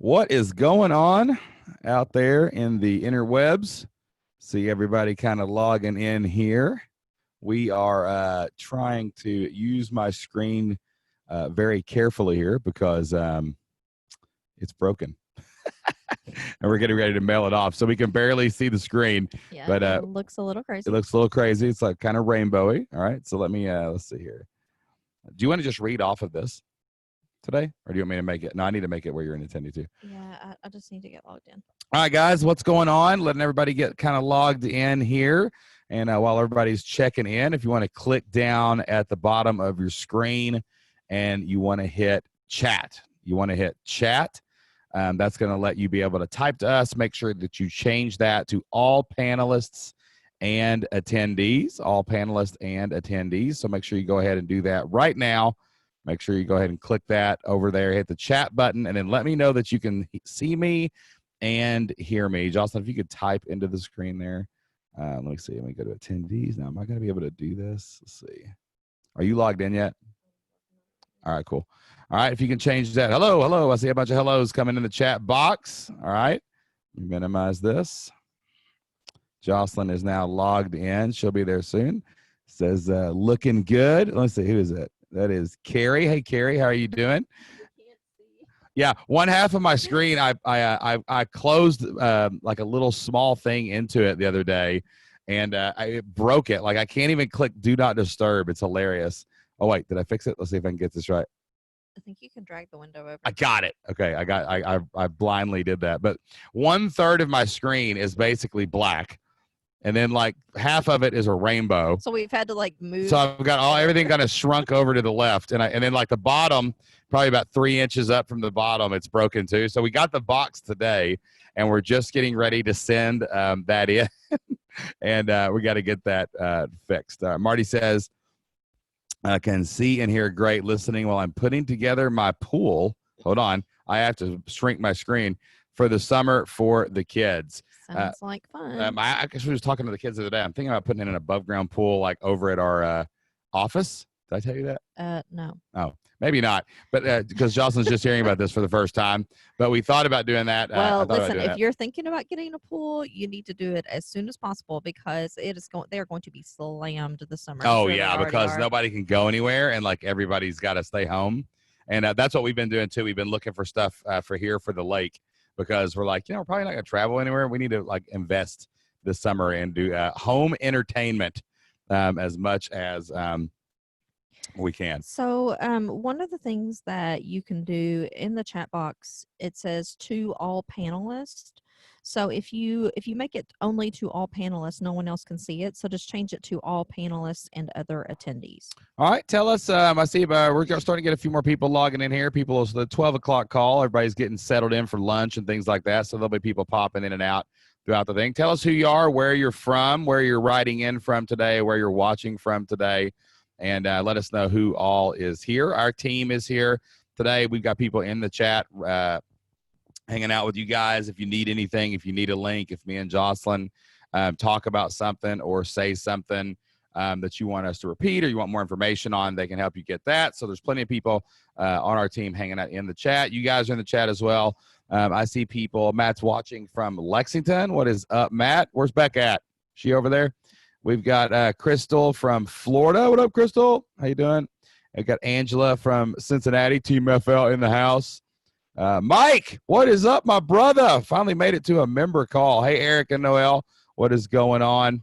What is going on out there in the interwebs? See everybody kind of logging in here. We are trying to use my screen very carefully here because it's broken. And we're getting ready to mail it off, so we can barely see the screen. Yeah, but it looks a little crazy. It looks a little crazy. It's like kind of rainbowy. All right, so let me let's see here. Do you want to just read off of this today, or do you want me to make it? No, I need to make it where you're in attending to. Yeah, I just need to get logged in. All right, guys, what's going on? Letting everybody get kind of logged in here. And while everybody's checking in, if you want to click down at the bottom of your screen and you want to hit chat. That's going to let you be able to type to us. Make sure that you change that to all panelists and attendees. So make sure you go ahead and do that right now. Make sure you go ahead and click that over there, hit the chat button, and then let me know that you can see me and hear me. Jocelyn, if you could type into the screen there. Let me see. Let me go to attendees. Now, am I going to be able to do this? Let's see. Are you logged in yet? All right, cool. All right, if you can change that. Hello. I see a bunch of hellos coming in the chat box. All right. Minimize this. Jocelyn is now logged in. She'll be there soon. Says, looking good. Let's see. Who is it? That is Carrie. Hey, Carrie, how are you doing? Yeah, one half of my screen, I closed like a little small thing into it the other day, and I broke it. Like I can't even click Do Not Disturb. It's hilarious. Oh wait, did I fix it? Let's see if I can get this right. I think you can drag the window over. I got it. Okay, I blindly did that. But 1/3 of my screen is basically black, and then like half of it is a rainbow. So we've had to like move. So I've got everything kind of shrunk over to the left, and then like the bottom, probably about 3 inches up from the bottom, it's broken too. So we got the box today, and we're just getting ready to send that in, and we got to get that fixed. Marty says, I can see and hear great listening while I'm putting together my pool. Hold on. I have to shrink my screen for the summer for the kids. Sounds like fun. I actually was talking to the kids the other day. I'm thinking about putting in an above ground pool like over at our office. Did I tell you that? No. Oh, maybe not. But because Jocelyn's just hearing about this for the first time. But we thought about doing that. Well, listen, if you're thinking about getting a pool, you need to do it as soon as possible because they're going to be slammed this summer. Oh, yeah, because nobody can go anywhere and like everybody's got to stay home. And that's what we've been doing too. We've been looking for stuff for the lake because we're like, we're probably not going to travel anywhere. We need to like invest this summer and do home entertainment as much as we can. So one of the things that you can do in the chat box, it says to all panelists. So if you make it only to all panelists, no one else can see it. So just change it to all panelists and other attendees. All right. Tell us. I see we're starting to get a few more people logging in here. People, the 12 o'clock call, everybody's getting settled in for lunch and things like that. So there'll be people popping in and out throughout the thing. Tell us who you are, where you're from, where you're writing in from today, where you're watching from today. And let us know who all is here. Our team is here today. We've got people in the chat hanging out with you guys. If you need anything, if you need a link, if me and Jocelyn talk about something or say something that you want us to repeat or you want more information on, they can help you get that. So there's plenty of people on our team hanging out in the chat. You guys are in the chat as well. I see people. Matt's watching from Lexington. What is up, Matt? Where's Beck at? She over there? We've got Crystal from Florida. What up, Crystal? How you doing? I got Angela from Cincinnati, Team FL in the house. Mike, what is up, my brother? Finally made it to a member call. Hey, Eric and Noel, what is going on?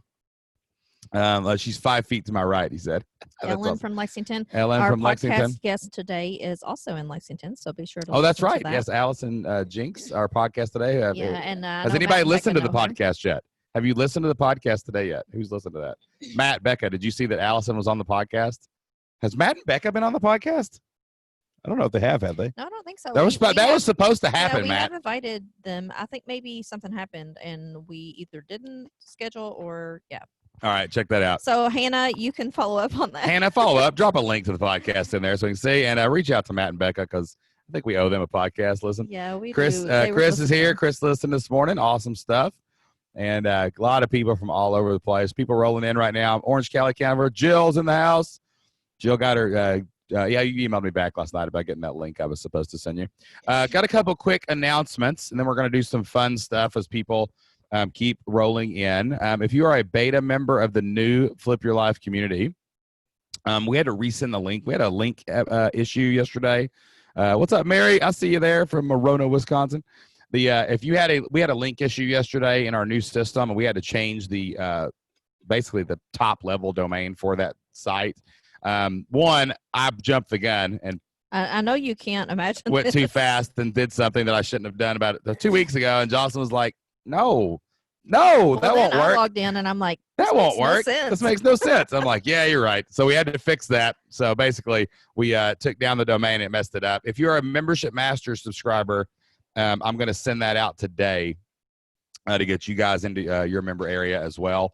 She's 5 feet to my right, he said. Ellen awesome. From Lexington. Ellen from Lexington. Our podcast guest today is also in Lexington, so be sure to that's right. Yes, Allison Jinks, our podcast today. Has anybody listened to the podcast yet? Have you listened to the podcast today yet? Who's listened to that? Matt, Becca, did you see that Allison was on the podcast? Has Matt and Becca been on the podcast? I don't know if they have they? No, I don't think so. That was supposed to happen, we Matt. We have invited them. I think maybe something happened, and we either didn't schedule or, yeah. All right, check that out. So, Hannah, you can follow up on that. Hannah, follow up. Drop a link to the podcast in there so we can see. And reach out to Matt and Becca because I think we owe them a podcast listen. Yeah, we Chris, do. Chris is here. Chris listened this morning. Awesome stuff. And a lot of people from all over the place. People rolling in right now. Orange County, Jill's in the house. Jill got her Yeah, you emailed me back last night about getting that link I was supposed to send you. Got a couple quick announcements, and then we're going to do some fun stuff as people keep rolling in. If you are a beta member of the new Flip Your Life community, we had to resend the link. We had a link issue yesterday. What's up, Mary? I see you there from Morona, Wisconsin. We had a link issue yesterday in our new system, and we had to change the basically the top level domain for that site. One, I jumped the gun and I know you can't imagine. went too fast and did something that I shouldn't have done about it 2 weeks ago. And Jocelyn was like, "No, Well, that won't I work. logged in and I'm like, That won't makes no work. sense." This makes no sense." I'm like, "Yeah, you're right." So we had to fix that. So basically, we took down the domain and it messed it up. If you're a Membership Master subscriber, I'm going to send that out today to get you guys into your member area as well.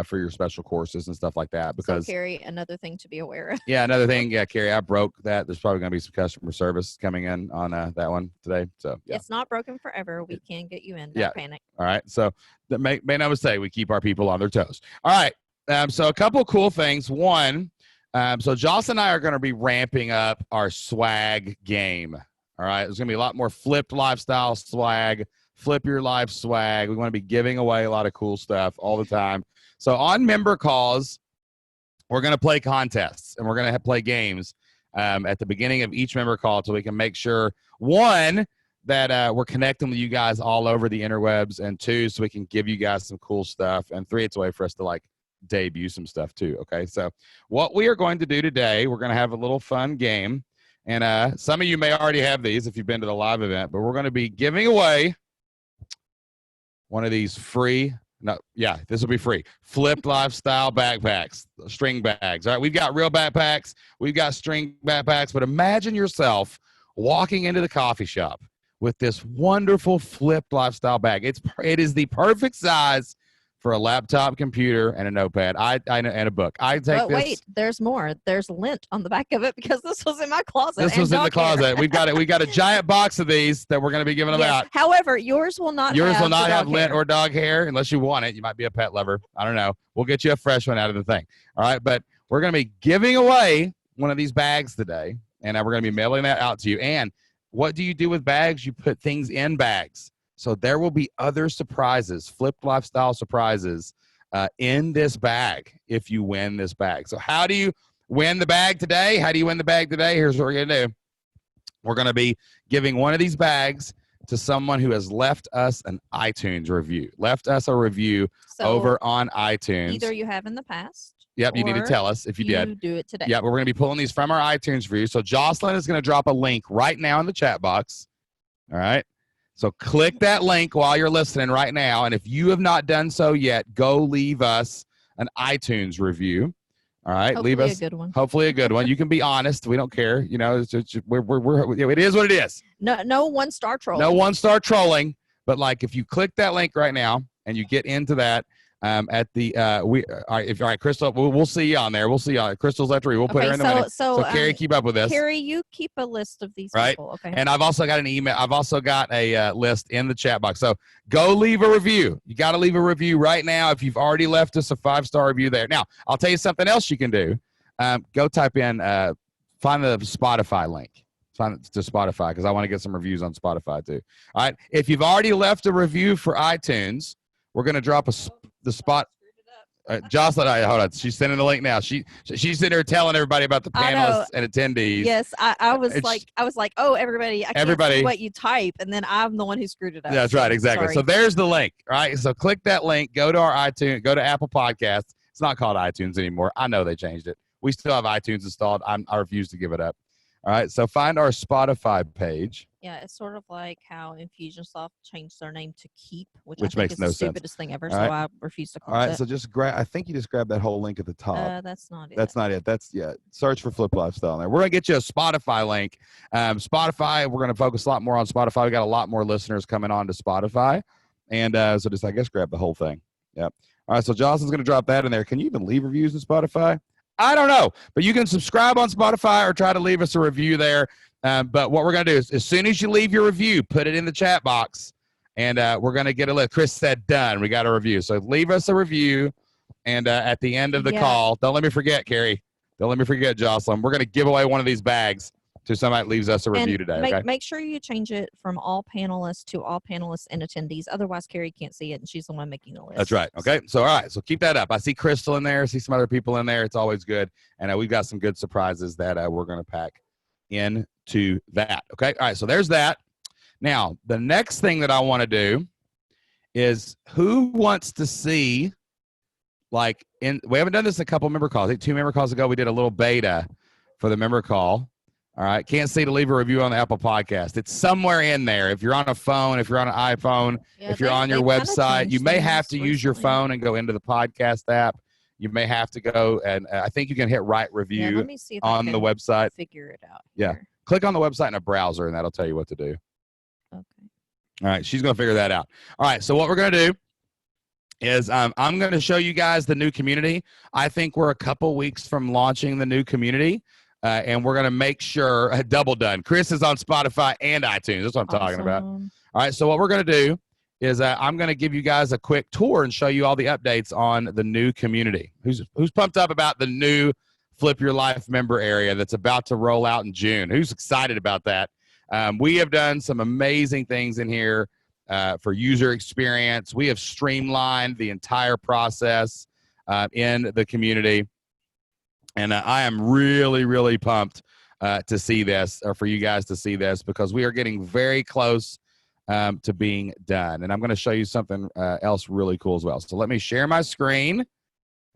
For your special courses and stuff like that. Because so, Carrie, another thing to be aware of. Yeah, another thing. Yeah, Carrie, I broke that. There's probably going to be some customer service coming in on that one today. So yeah, It's not broken forever. We can get you in. Don't Yeah. panic. All right. So make no mistake, we keep our people on their toes. All right. So a couple of cool things. One, so Jocelyn and I are going to be ramping up our swag game. All right. There's going to be a lot more flipped lifestyle swag, flip your life swag. We want to be giving away a lot of cool stuff all the time. So on member calls, we're going to play contests and we're going to play games at the beginning of each member call so we can make sure, one, that we're connecting with you guys all over the interwebs, and two, so we can give you guys some cool stuff, and three, it's a way for us to like debut some stuff too. Okay. So what we are going to do today, we're going to have a little fun game, and some of you may already have these if you've been to the live event, but we're going to be giving away one of these free. No, yeah, this will be free. Flipped lifestyle backpacks, string bags. All right, we've got real backpacks, we've got string backpacks, but imagine yourself walking into the coffee shop with this wonderful flipped lifestyle bag. It is the perfect size for a laptop computer and a notepad. And a book. I take But this. wait, there's more. There's lint on the back of it because this was in my closet. This was in the closet. We've got it. We got a giant box of these that we're going to be giving them out. However, yours will not. Yours have will not the have dog lint hair. or dog hair unless you want it. You might be a pet lover. I don't know. We'll get you a fresh one out of the thing. All right. But we're going to be giving away one of these bags today, and we're going to be mailing that out to you. And what do you do with bags? You put things in bags. So there will be other surprises, flipped lifestyle surprises in this bag if you win this bag. So how do you win the bag today? How do you win the bag today? Here's what we're going to do. We're going to be giving one of these bags to someone who has left us an iTunes review. Left us a review over on iTunes. Either you have in the past. Yep, you need to tell us if you did. Do it today. Yeah, we're going to be pulling these from our iTunes review. So Jocelyn is going to drop a link right now in the chat box. All right. So click that link while you're listening right now. And if you have not done so yet, go leave us an iTunes review. All right. Hopefully leave us a good one. Hopefully a good one. You can be honest. We don't care. You know, it is what it is. No 1-star trolling. No 1-star trolling. But like if you click that link right now and you get into that, at the all right, Crystal, we'll see you on there. We'll see you on Crystal's letter. We'll put her in the minute. So Carrie, keep up with this. Carrie, you keep a list of these people. Okay. And I've also got an email. I've also got a list in the chat box. So go leave a review. You got to leave a review right now if you've already left us a 5-star review there. Now, I'll tell you something else you can do. Go type in, find the Spotify link. Find it to Spotify because I want to get some reviews on Spotify too. All right. If you've already left a review for iTunes, we're going to drop the spot. Jocelyn, hold on. She's sending the link now. She's sitting there telling everybody about the panelists and attendees. Yes, I was like, oh, everybody, I can't see what you type, and then I'm the one who screwed it up. That's right, exactly. Sorry. So there's the link. All right. So click that link. Go to our iTunes. Go to Apple Podcasts. It's not called iTunes anymore. I know they changed it. We still have iTunes installed. I refuse to give it up. All right. So find our Spotify page. Yeah, it's sort of like how Infusionsoft changed their name to Keep, which I think makes is no the sense. stupidest thing ever. All so right. I refuse to call it. All right. So just I think you just grabbed that whole link at the top. That's not it. That's not it. Search for Flip Lifestyle in there. We're going to get you a Spotify link. Spotify, we're going to focus a lot more on Spotify. We got a lot more listeners coming on to Spotify. And so just, I guess, grab the whole thing. Yep. All right. So Jocelyn's going to drop that in there. Can you even leave reviews in Spotify? I don't know. But you can subscribe on Spotify or try to leave us a review there. But what we're going to do is as soon as you leave your review, put it in the chat box. And we're going to get a list. Chris said done. We got a review. So leave us a review. And at the end of the call, don't let me forget, Carrie. Don't let me forget, Jocelyn. We're going to give away one of these bags to somebody that leaves us a review today. Okay. Make sure you change it from all panelists to all panelists and attendees. Otherwise, Carrie can't see it, and she's the one making the list. That's right. Okay. So, all right. So keep that up. I see Crystal in there. I see some other people in there. It's always good. And we've got some good surprises that we're going to pack into that. Okay. All right. So there's that. Now, the next thing that I want to do is who wants to see, like, we haven't done this in a couple member calls. I think 2 member calls ago, we did a little beta for the member call. All right. Can't see to leave a review on the Apple podcast. It's somewhere in there. If you're on a phone, if you're on an iPhone, if you're on your website, you may have to use your phone and go into the podcast app. You may have to go, and I think you can hit write review let me see if on the website. Figure it out. Yeah. Here. Click on the website in a browser, and that'll tell you what to do. Okay. All right. She's going to figure that out. All right. So what we're going to do is I'm going to show you guys the new community. I think we're a couple weeks from launching the new community. And we're going to make sure, double done. Chris is on Spotify and iTunes. That's what I'm talking about. All right, so what we're going to do is I'm going to give you guys a quick tour and show you all the updates on the new community. Who's pumped up about the new Flip Your Life member area that's about to roll out in June? Who's excited about that? We have done some amazing things in here for user experience. We have streamlined the entire process in the community. And I am really, really pumped to see this, or for you guys to see this, because we are getting very close to being done. And I'm going to show you something else really cool as well. So let me share my screen,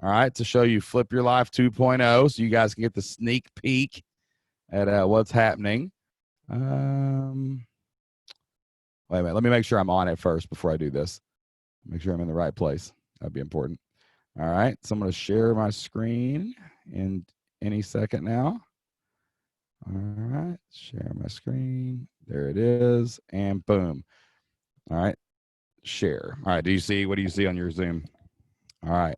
all right, to show you Flip Your Life 2.0 so you guys can get the sneak peek at what's happening. Wait a minute. Let me make sure I'm on it first before I do this. Make sure I'm in the right place. That'd be important. All right, so I'm going to share my screen in any second now. All right, share my screen. There it is, and boom. All right, share. All right, what do you see on your Zoom? All right,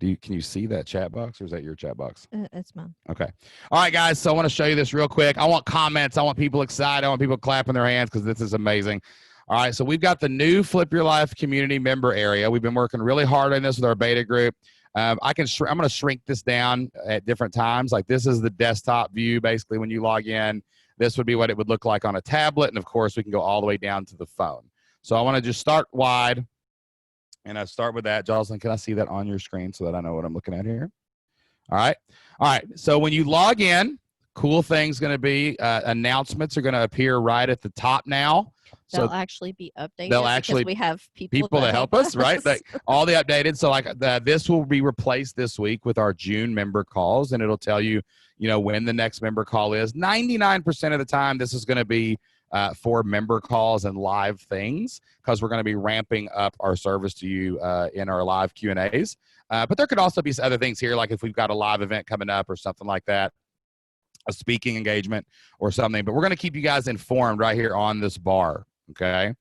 can you see that chat box, or is that your chat box? It's mine. Okay. All right, guys, so I want to show you this real quick. I want comments. I want people excited. I want people clapping their hands because this is amazing. All right, so we've got the new Flip Your Life community member area. We've been working really hard on this with our beta group. I'm going to shrink this down at different times. Like, this is the desktop view, basically, when you log in. This would be what it would look like on a tablet, and of course, we can go all the way down to the phone. So I want to just start wide, and I start with that. Jocelyn, can I see that on your screen so that I know what I'm looking at here? All right. So when you log in, cool thing's going to be announcements are going to appear right at the top now. They'll actually be updated. They'll actually, we have people that help us, right? All the updated. So this will be replaced this week with our June member calls, and it'll tell you, when the next member call is. 99% of the time, this is going to be for member calls and live things, because we're going to be ramping up our service to you in our live Q&As. But there could also be other things here, like if we've got a live event coming up or something like that, a speaking engagement or something. But we're going to keep you guys informed right here on this bar. Okay.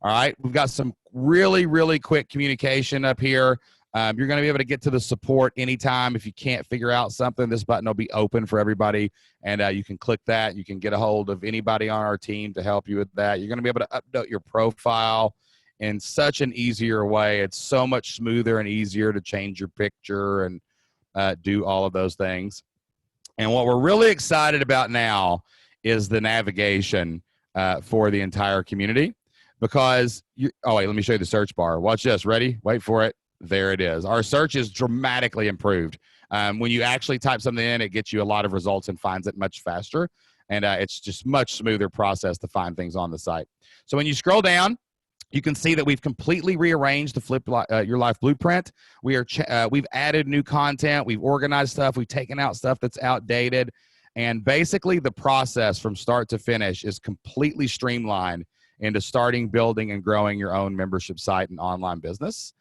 All right. We've got some really, really quick communication up here. You're going to be able to get to the support anytime. If you can't figure out something, this button will be open for everybody, and you can click that. You can get a hold of anybody on our team to help you with that. You're going to be able to update your profile in such an easier way. It's so much smoother and easier to change your picture and do all of those things. And what we're really excited about now is the navigation for the entire community, because let me show you the search bar. Watch this. Ready? Wait for it. There it is. Our search is dramatically improved. When you actually type something in, it gets you a lot of results and finds it much faster. And it's just much smoother process to find things on the site. So when you scroll down, you can see that we've completely rearranged the Flip Your Life blueprint. We've added new content. We've organized stuff. We've taken out stuff that's outdated. And basically, the process from start to finish is completely streamlined into starting, building, and growing your own membership site and online business,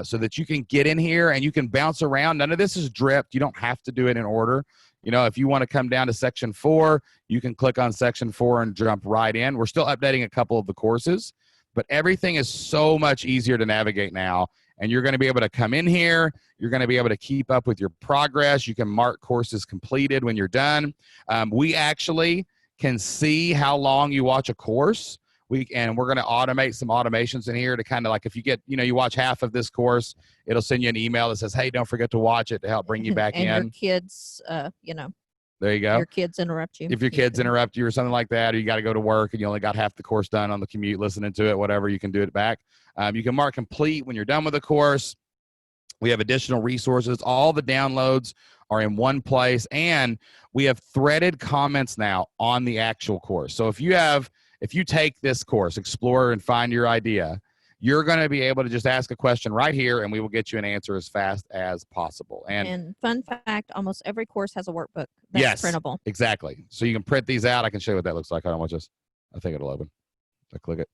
so that you can get in here and you can bounce around. None of this is dripped. You don't have to do it in order. If you want to come down to section 4, you can click on section 4 and jump right in. We're still updating a couple of the courses, but everything is so much easier to navigate now. And you're going to be able to come in here. You're going to be able to keep up with your progress. You can mark courses completed when you're done. We actually can see how long you watch a course. we're going to automate some automations in here to kind of like, if you get, you watch half of this course, it'll send you an email that says, hey, don't forget to watch it to help bring you back and in. Your kids, there you go. Your kids interrupt you. If your kids interrupt you or something like that, or you got to go to work and you only got half the course done on the commute listening to it, whatever, you can do it back. You can mark complete when you're done with the course. We have additional resources. All the downloads are in one place, and we have threaded comments now on the actual course. So if you take this course, Explore and Find Your Idea, you're going to be able to just ask a question right here, and we will get you an answer as fast as possible. And fun fact, almost every course has a workbook that's printable. Exactly. So you can print these out. I can show you what that looks like. Hold on, watch this. I think it'll open. I click it.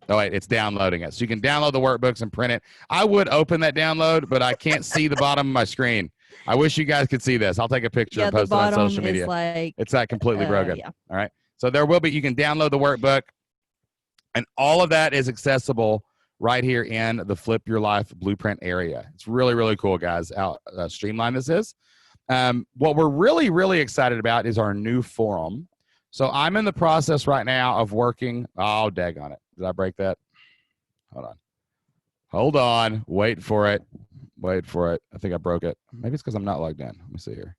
Oh, wait, it's downloading it. So you can download the workbooks and print it. I would open that download, but I can't see the bottom of my screen. I wish you guys could see this. I'll take a picture and post it on social media. It's not completely broken. Yeah. All right. So you can download the workbook, and all of that is accessible right here in the Flip Your Life Blueprint area. It's really, really cool, guys. How streamlined this is. What we're really, really excited about is our new forum. So I'm in the process right now of working. Oh, daggone it. Did I break that? Hold on. Wait for it. I think I broke it. Maybe it's because I'm not logged in. Let me see here.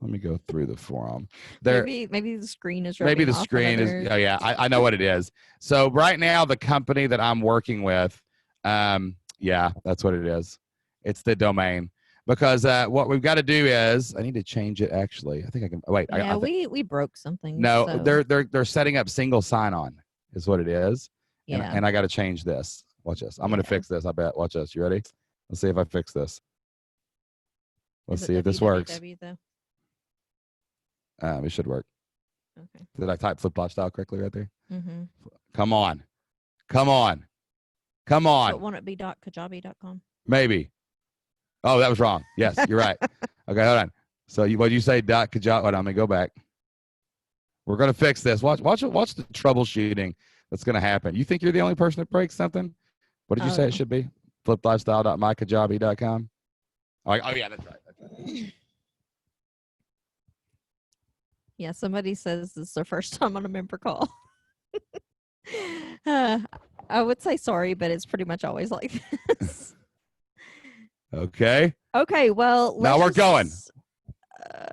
Let me go through the forum. Maybe the screen is. Maybe the screen is. Oh yeah, I know what it is. So right now, the company that I'm working with, yeah, that's what it is. It's the domain. Because what we've got to do is, I need to change it. Actually, I think I can. Wait. Yeah, we broke something. No, so. they're setting up single sign-on, is what it is. Yeah. And I got to change this. Watch this. I'm going to fix this. I bet. Watch this. You ready? Let's see if I fix this. Let's see if this works. It should work. Okay. Did I type flip lifestyle correctly right there? Mm-hmm. Come on. But won't it be .kajabi.com? Maybe. Oh, that was wrong. Yes, you're right. Okay, hold on. So what you say, Kajabi? Hold on, let me go back. We're going to fix this. Watch the troubleshooting that's going to happen. You think you're the only person that breaks something? What did you say it should be? fliplifestyle.mykajabi.com. Oh, yeah, that's right. Yeah, somebody says this is their first time on a member call. I would say sorry, but it's pretty much always like this. Okay, well, now we're going.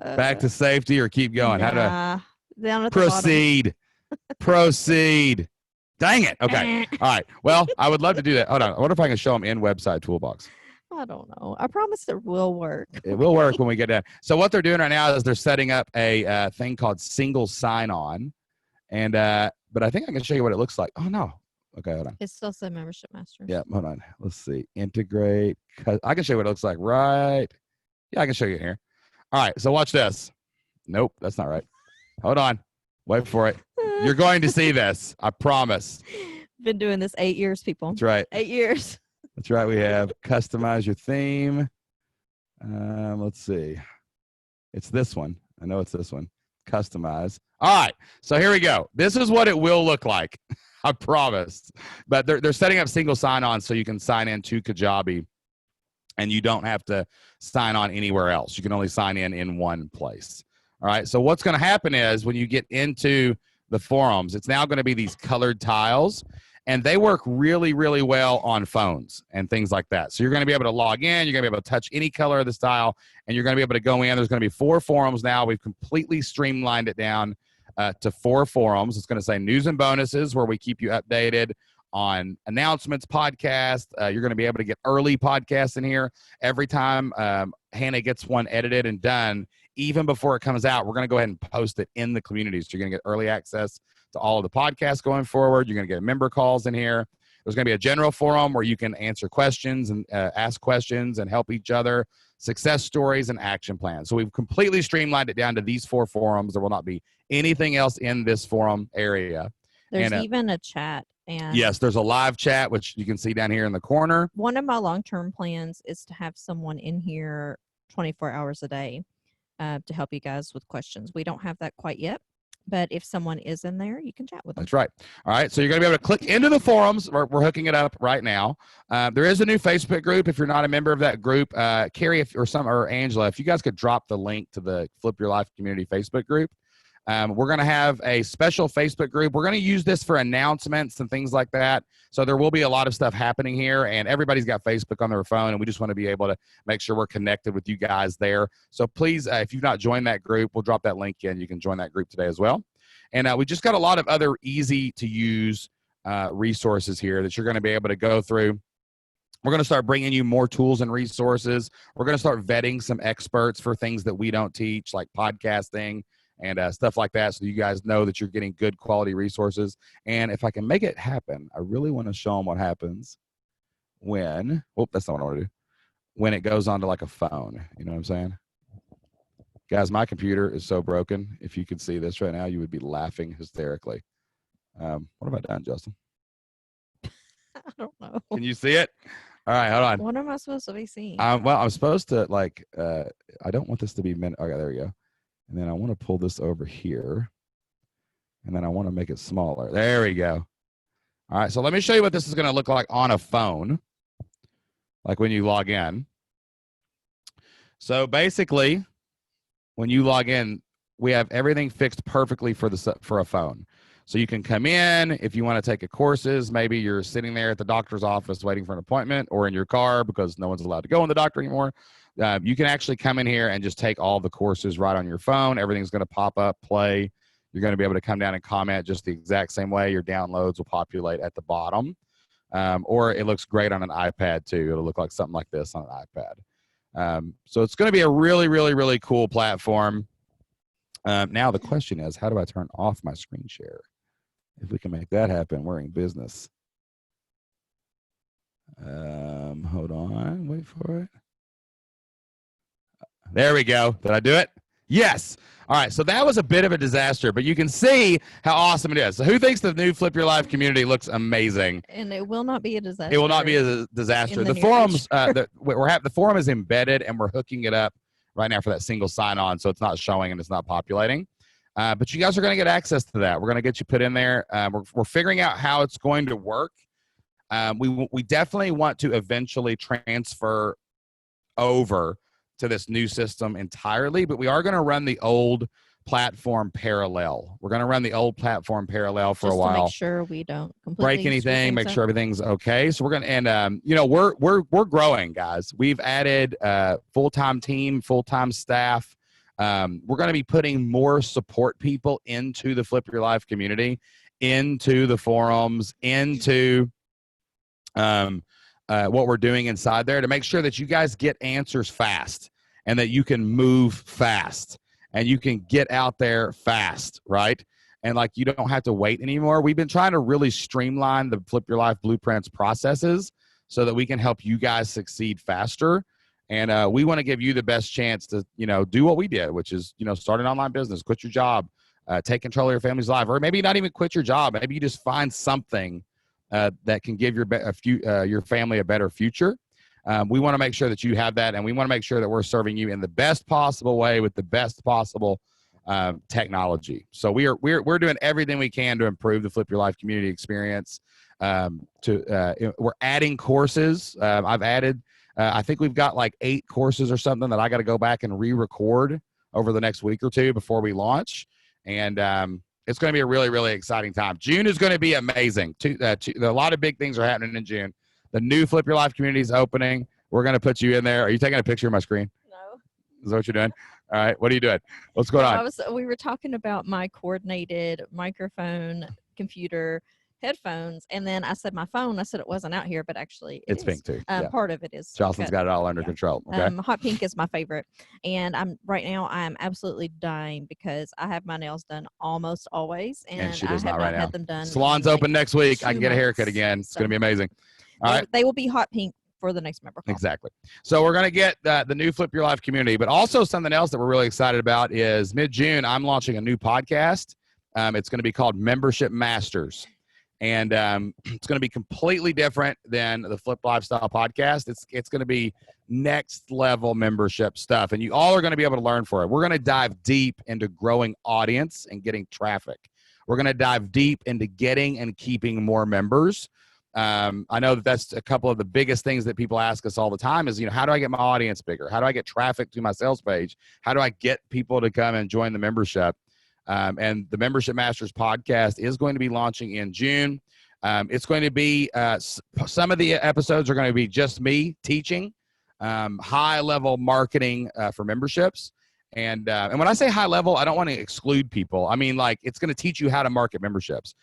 Back to safety or keep going? Nah, How to down at proceed? Proceed. Dang it. Okay. All right. Well, I would love to do that. Hold on. I wonder if I can show them in website toolbox. I don't know. I promise it will work. It will work when we get done. So what they're doing right now is they're setting up a thing called single sign-on, and but I think I can show you what it looks like. Oh no. Okay, hold on. It still says membership master. Yeah, hold on. Let's see. Integrate. I can show you what it looks like, right? Yeah, I can show you here. All right. So watch this. Nope, that's not right. Hold on. Wait for it. You're going to see this. I promise. Been doing this 8 years, people. That's right. 8 years. That's right. We have customize your theme. Let's see. It's this one. I know it's this one. Customize. All right. So here we go. This is what it will look like. I promise. But they're setting up single sign-on so you can sign in to Kajabi, and you don't have to sign on anywhere else. You can only sign in one place. All right. So what's going to happen is when you get into the forums, it's now going to be these colored tiles, and they work really, really well on phones and things like that. So you're going to be able to log in. You're going to be able to touch any color of this tile, and you're going to be able to go in. There's going to be 4 forums now. We've completely streamlined it down to 4 forums. It's going to say news and bonuses, where we keep you updated on announcements, podcasts. You're going to be able to get early podcasts in here. Every time Hannah gets one edited and done, even before it comes out, we're going to go ahead and post it in the community. So you're going to get early access to all of the podcasts going forward. You're going to get member calls in here. There's going to be a general forum where you can answer questions and ask questions and help each other, success stories, and action plans. So we've completely streamlined it down to these 4 forums. There will not be anything else in this forum area. There's even a chat. And yes, there's a live chat, which you can see down here in the corner. One of my long-term plans is to have someone in here 24 hours a day to help you guys with questions. We don't have that quite yet, but if someone is in there, you can chat with them. That's right. All right, so you're going to be able to click into the forums. We're hooking it up right now. There is a new Facebook group. If you're not a member of that group, Carrie or Angela, if you guys could drop the link to the Flip Your Life Community Facebook group, We're going to have a special Facebook group. We're going to use this for announcements and things like that. So there will be a lot of stuff happening here, and everybody's got Facebook on their phone, and we just want to be able to make sure we're connected with you guys there. So please, if you've not joined that group, we'll drop that link in. You can join that group today as well. And we just got a lot of other easy-to-use resources here that you're going to be able to go through. We're going to start bringing you more tools and resources. We're going to start vetting some experts for things that we don't teach, like podcasting and stuff like that, so you guys know that you're getting good quality resources. And if I can make it happen, I really want to show them what happens when, that's not what I want to do, when it goes onto like a phone. You know what I'm saying? Guys, my computer is so broken. If you could see this right now, you would be laughing hysterically. What have I done, Justin? I don't know. Can you see it? All right, hold on. What am I supposed to be seeing? Well, I'm supposed to, like, I don't want this to be okay, there we go. And then I want to pull this over here. And then I want to make it smaller. There we go. All right, so let me show you what this is going to look like on a phone, like when you log in. So basically, when you log in, we have everything fixed perfectly for a phone. So you can come in if you want to take a courses. Maybe you're sitting there at the doctor's office waiting for an appointment, or in your car because no one's allowed to go in the doctor anymore. You can actually come in here and just take all the courses right on your phone. Everything's going to pop up, play. You're going to be able to come down and comment just the exact same way. Your downloads will populate at the bottom. Or it looks great on an iPad too. It'll look like something like this on an iPad. So it's going to be a really, really, really cool platform. Now the question is, how do I turn off my screen share? If we can make that happen, we're in business. Hold on, wait for it. There we go. Did I do it? Yes. All right, so that was a bit of a disaster, but you can see how awesome it is. So who thinks the new Flip Your Life community looks amazing? And it will not be a disaster. It will not be a disaster. The forums, the forum is embedded, and we're hooking it up right now for that single sign-on, so it's not showing and it's not populating. But you guys are going to get access to that. We're going to get you put in there. We're figuring out how it's going to work. We definitely want to eventually transfer over to this new system entirely, but we are going to run the old platform parallel. We're going to run the old platform parallel for a while. Just to make sure we don't completely break anything, make sure everything's okay. So we're going to, and we're growing, guys. We've added full-time team, full-time staff. We're going to be putting more support people into the Flip Your Life community, into the forums, into what we're doing inside there to make sure that you guys get answers fast and that you can move fast and you can get out there fast, right? And like you don't have to wait anymore. We've been trying to really streamline the Flip Your Life Blueprints processes so that we can help you guys succeed faster. And we want to give you the best chance to, do what we did, which is, start an online business, quit your job, take control of your family's life, or maybe not even quit your job. Maybe you just find something that can give your family a better future. We want to make sure that you have that, and we want to make sure that we're serving you in the best possible way with the best possible technology. So we're doing everything we can to improve the Flip Your Life community experience. We're adding courses. I've added. I think we've got like 8 courses or something that I got to go back and re-record over the next week or two before we launch. And it's going to be a really, really exciting time. June is going to be amazing. A lot of big things are happening in June. The new Flip Your Life community is opening. We're going to put you in there. Are you taking a picture of my screen? No. Is that what you're doing? All right. What are you doing? What's going on? We were talking about my coordinated microphone, computer, headphones, and then I said my phone. I said it wasn't out here, but actually it's pink too. Part of it is. Jocelyn's got it all under control. Okay. Hot pink is my favorite, and I'm absolutely dying because I have my nails done almost always, and she does I have not not now. had them done. Salon's open next week. I can get a haircut again. It's going to be amazing. All right. They will be hot pink for the next member call. Exactly. So we're going to get the new Flip Your Life community, but also something else that we're really excited about is mid-June, I'm launching a new podcast. It's going to be called Membership Masters. And it's going to be completely different than the Flip Lifestyle podcast. It's going to be next level membership stuff. And you all are going to be able to learn for it. We're going to dive deep into growing audience and getting traffic. We're going to dive deep into getting and keeping more members. I know that's a couple of the biggest things that people ask us all the time is, how do I get my audience bigger? How do I get traffic to my sales page? How do I get people to come and join the membership? And the Membership Masters podcast is going to be launching in June. It's going to be some of the episodes are going to be just me teaching high level marketing for memberships. And when I say high level, I don't want to exclude people. I mean, like, it's going to teach you how to market memberships.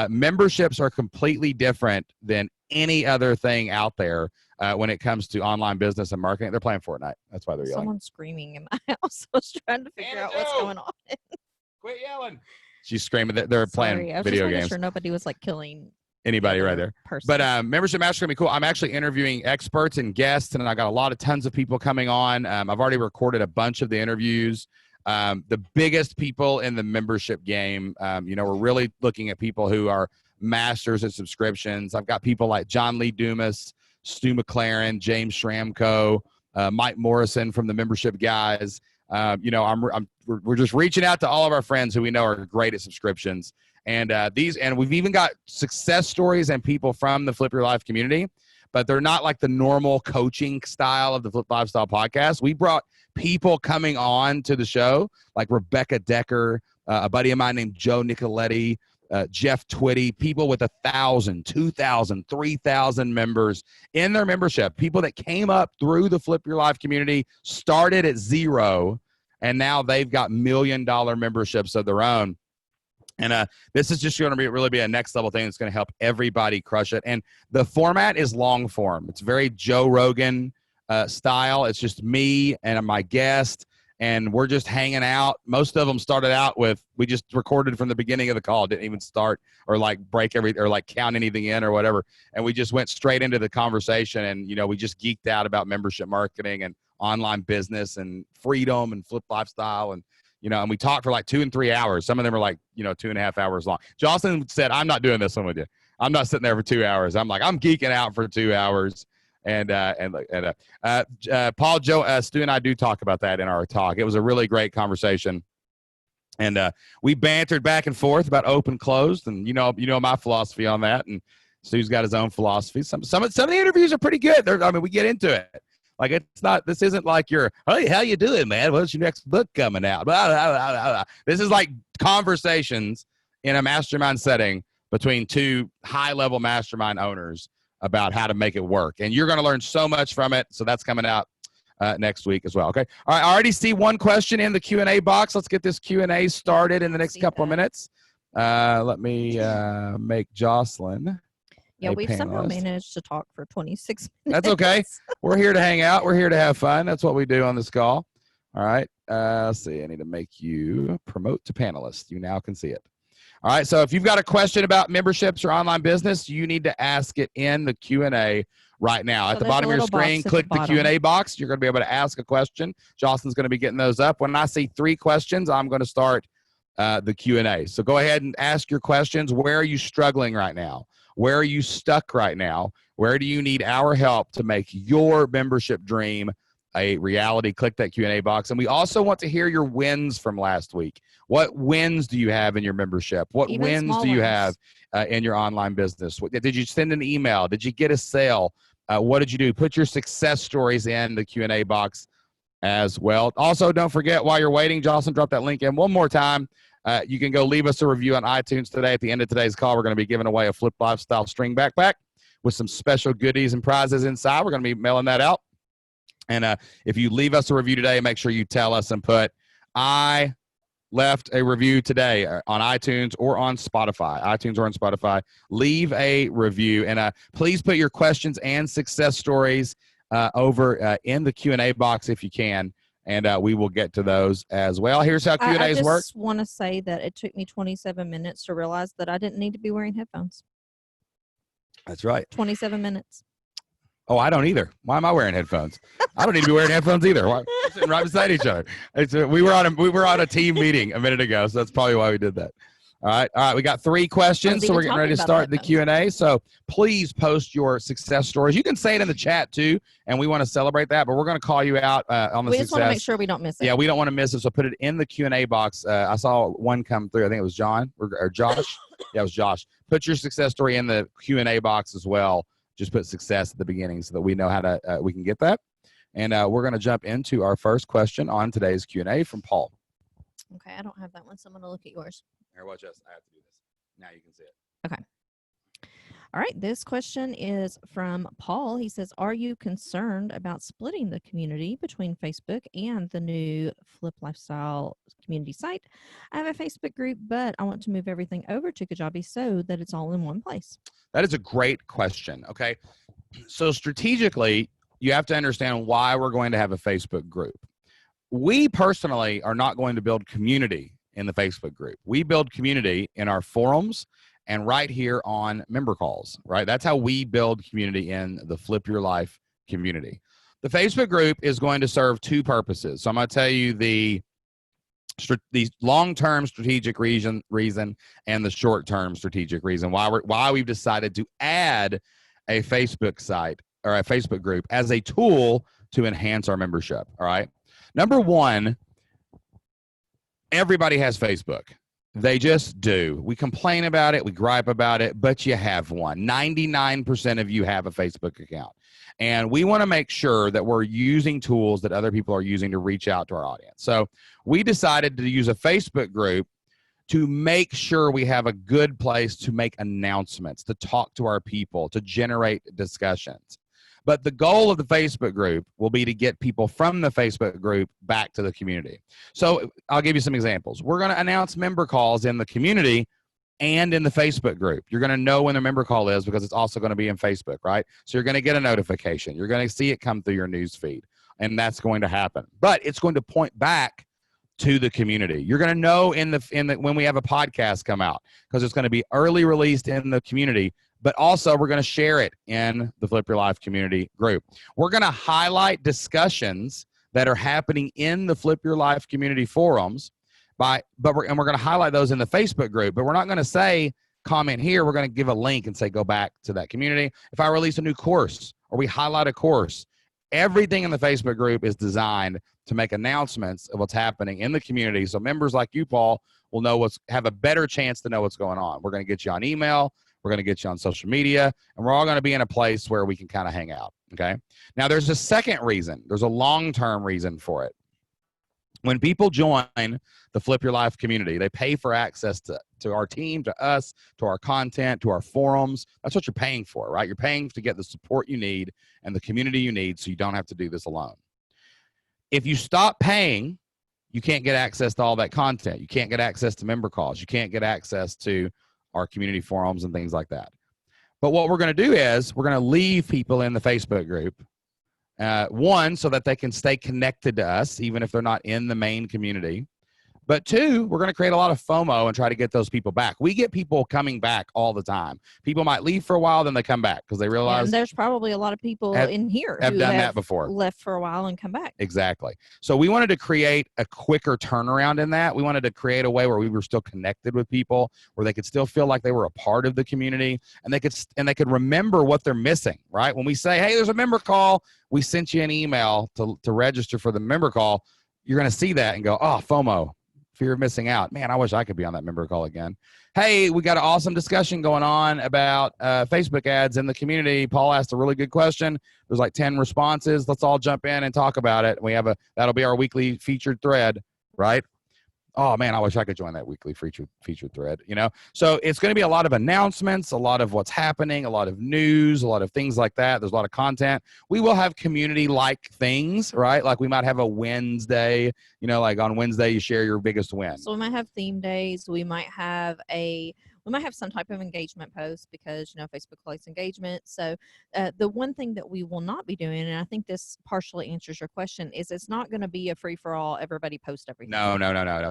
Memberships are completely different than any other thing out there when it comes to online business and marketing. They're playing Fortnite. That's why they're yelling. Someone's screaming in my house. I was trying to figure out what's going on. Quit yelling. She's screaming that they're playing video games. Sure nobody was like killing anybody right there. Person. But Membership Master is going to be cool. I'm actually interviewing experts and guests, and I got tons of people coming on. I've already recorded a bunch of the interviews. The biggest people in the membership game, we're really looking at people who are masters at subscriptions. I've got people like John Lee Dumas, Stu McLaren, James Schramko, Mike Morrison from the membership guys. We're just reaching out to all of our friends who we know are great at subscriptions. And we've even got success stories and people from the Flip Your Life community, but they're not like the normal coaching style of the Flip Lifestyle podcast. We brought people coming on to the show, like Rebecca Decker, a buddy of mine named Joe Nicoletti, Jeff Twitty, people with 1,000, 2,000, 3,000 members in their membership, people that came up through the Flip Your Life community, started at zero, and now they've got $1 million memberships of their own. And this is just going to really be a next level thing that's going to help everybody crush it. And the format is long form. It's very Joe Rogan style. It's just me and my guest, and we're just hanging out. Most of them started out with, we just recorded from the beginning of the call, didn't even start or like break or like count anything in or whatever. And we just went straight into the conversation, and, we just geeked out about membership marketing and online business and freedom and Flip Lifestyle. And and we talked for like 2 and 3 hours. Some of them are like, 2.5 hours long. Jocelyn said, I'm not doing this one with you. I'm not sitting there for 2 hours. I'm like, I'm geeking out for 2 hours. And Paul, Joe, Stu and I do talk about that in our talk. It was a really great conversation. And we bantered back and forth about open, closed. And, my philosophy on that. And Stu's got his own philosophy. Some of the interviews are pretty good. We get into it. Like, this isn't like your, hey, how you doing, man? What's your next book coming out? Blah, blah, blah, blah. This is like conversations in a mastermind setting between two high-level mastermind owners about how to make it work. And you're going to learn so much from it. So that's coming out next week as well. Okay. All right. I already see one question in the Q&A box. Let's get this Q&A started in the next couple of minutes. Let me make Jocelyn. Yeah, we've somehow managed to talk for 26 minutes. That's okay. We're here to hang out. We're here to have fun. That's what we do on this call. All right. Let's see. I need to make you promote to panelist. You now can see it. All right. So if you've got a question about memberships or online business, you need to ask it in the Q&A right now. At the bottom of your screen, click the Q&A box. You're going to be able to ask a question. Jocelyn's going to be getting those up. When I see 3 questions, I'm going to start the Q&A. So go ahead and ask your questions. Where are you struggling right now? Where are you stuck right now? Where do you need our help to make your membership dream a reality? Click that Q&A box. And we also want to hear your wins from last week. What wins do you have in your membership? What wins do you have in your online business? Did you send an email? Did you get a sale? What did you do? Put your success stories in the Q&A box as well. Also, don't forget, while you're waiting, Jocelyn, drop that link in one more time. You can go leave us a review on iTunes today. At the end of today's call, we're going to be giving away a Flip Lifestyle string backpack with some special goodies and prizes inside. We're going to be mailing that out. And if you leave us a review today, make sure you tell us and put, I left a review today on iTunes or on Spotify. iTunes or on Spotify. Leave a review. And please put your questions and success stories over in the Q&A box if you can. And we will get to those as well. Here's how Q&As work. I just want to say that it took me 27 minutes to realize that I didn't need to be wearing headphones. That's right. 27 minutes. Oh, I don't either. Why am I wearing headphones? I don't need to be wearing headphones either. We're sitting right beside each other. We were on a team meeting a minute ago, so that's probably why we did that. All right. We got 3 questions, so we're getting ready to start the Q&A. So please post your success stories. You can say it in the chat too, and we want to celebrate that. But we're going to call you out on the success. We just want to make sure we don't miss it. Yeah, we don't want to miss it. So put it in the Q&A box. I saw one come through. I think it was John or Josh. Yeah, it was Josh. Put your success story in the Q&A box as well. Just put success at the beginning so that we know how to we can get that. And we're going to jump into our first question on today's Q&A from Paul. Okay, I don't have that one, so I'm going to look at yours. Here, watch us. I have to do this. Now you can see it. Okay. All right, this question is from Paul. He says, are you concerned about splitting the community between Facebook and the new Flip Lifestyle community site? I have a Facebook group, but I want to move everything over to Kajabi so that it's all in one place. That is a great question. Okay. So strategically, you have to understand why we're going to have a Facebook group. We personally are not going to build community in the Facebook group. We build community in our forums and right here on member calls, right? That's how we build community in the Flip Your Life community. The Facebook group is going to serve two purposes. So I'm going to tell you the long-term strategic reason and the short-term strategic reason why we've decided to add a Facebook site or a Facebook group as a tool to enhance our membership. All right. Number one, everybody has Facebook. They just do. We complain about it. We gripe about it, but you have one. 99% of you have a Facebook account. And we want to make sure that we're using tools that other people are using to reach out to our audience. So we decided to use a Facebook group to make sure we have a good place to make announcements, to talk to our people, to generate discussions. But the goal of the Facebook group will be to get people from the Facebook group back to the community. So I'll give you some examples. We're going to announce member calls in the community and in the Facebook group. You're going to know when the member call is because it's also going to be in Facebook, right? So you're going to get a notification. You're going to see it come through your news feed, and that's going to happen. But it's going to point back to the community. You're going to know when we have a podcast come out because it's going to be early released in the community, but also we're going to share it in the Flip Your Life community group. We're going to highlight discussions that are happening in the Flip Your Life community forums we're going to highlight those in the Facebook group, but we're not going to say comment here. We're going to give a link and say go back to that community. If I release a new course or we highlight a course, everything in the Facebook group is designed to make announcements of what's happening in the community. So members like you, Paul, will have a better chance to know what's going on. We're going to get you on email. We're going to get you on social media, and we're all going to be in a place where we can kind of hang out. Okay. Now there's a second reason. There's a long-term reason for it. When people join the Flip Your Life community, they pay for access to our team, to us, to our content, to our forums. That's what you're paying for, right? You're paying to get the support you need and the community you need so you don't have to do this alone. If you stop paying, you can't get access to all that content. You can't get access to member calls. You can't get access to our community forums and things like that. But what we're going to do is we're going to leave people in the Facebook group. One, so that they can stay connected to us, even if they're not in the main community. But two, we're going to create a lot of FOMO and try to get those people back. We get people coming back all the time. People might leave for a while, then they come back because they realize. And there's probably a lot of people in here who have done that before. Left for a while and come back. Exactly. So we wanted to create a quicker turnaround in that. We wanted to create a way where we were still connected with people, where they could still feel like they were a part of the community, and they could remember what they're missing. Right? When we say, "Hey, there's a member call," we sent you an email to register for the member call. You're going to see that and go, "Oh, FOMO. Fear of missing out. Man, I wish I could be on that member call again." Hey, we got an awesome discussion going on about Facebook ads in the community. Paul asked a really good question. There's like 10 responses. Let's all jump in and talk about it. That'll be our weekly featured thread, right? Oh man, I wish I could join that weekly featured thread, So it's going to be a lot of announcements, a lot of what's happening, a lot of news, a lot of things like that. There's a lot of content. We will have community-like things, right? Like we might have a Wednesday, like on Wednesday you share your biggest win. So we might have theme days. We might have some type of engagement post because, Facebook likes engagement. So the one thing that we will not be doing, and I think this partially answers your question, is it's not going to be a free-for-all, everybody post everything. No.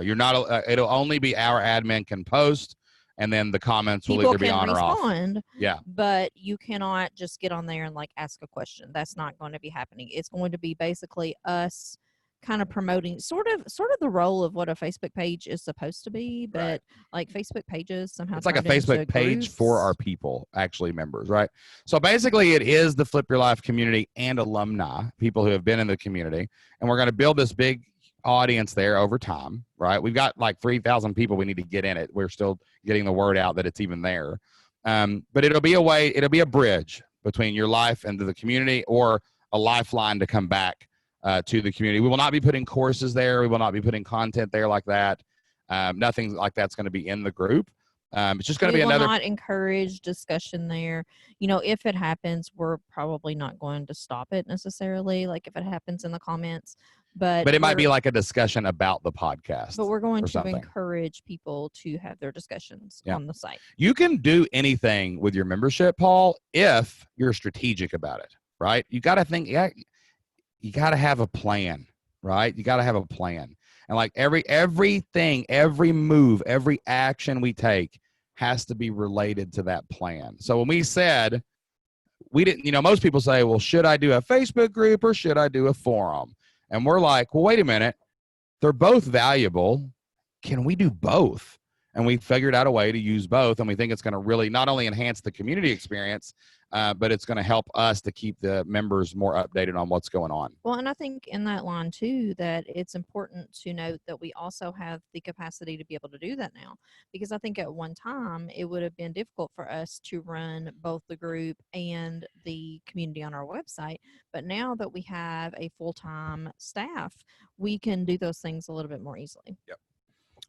You're not. It'll only be our admin can post, and then the comments will either be on or off. Yeah. But you cannot just get on there and ask a question. That's not going to be happening. It's going to be basically us kind of promoting sort of the role of what a Facebook page is supposed to be, but like Facebook pages somehow it's like a Facebook page for our people, actually members, right? So basically it is the Flip Your Life community and alumni, people who have been in the community, and we're going to build this big audience there over time, right? We've got like 3,000 people we need to get in it. We're still getting the word out that it's even there. But it'll be a bridge between your life and the community, or a lifeline to come back to the community. We will not be putting courses there. We will not be putting content there like that. Nothing like that's going to be in the group. It's just going to be We will another. not encourage discussion there. You know, if it happens, we're probably not going to stop it necessarily, like if it happens in the comments. But it might be like a discussion about the podcast. But we're going or to something. encourage people to have their discussions Yeah. on the site. You can do anything with your membership, Paul, if you're strategic about it, right? You got to think, you got to have a plan, right? You got to have a plan. And like everything, every move, every action we take has to be related to that plan. So when we said, we didn't, you know, most people say, well, should I do a Facebook group or should I do a forum? And we're like, well, wait a minute. They're both valuable. Can we do both? And we figured out a way to use both. And we think it's going to really not only enhance the community experience, but it's going to help us to keep the members more updated on what's going on. Well, and I think in that line too, that it's important to note that we also have the capacity to be able to do that now, because I think at one time it would have been difficult for us to run both the group and the community on our website. But now that we have a full-time staff, we can do those things a little bit more easily. Yep.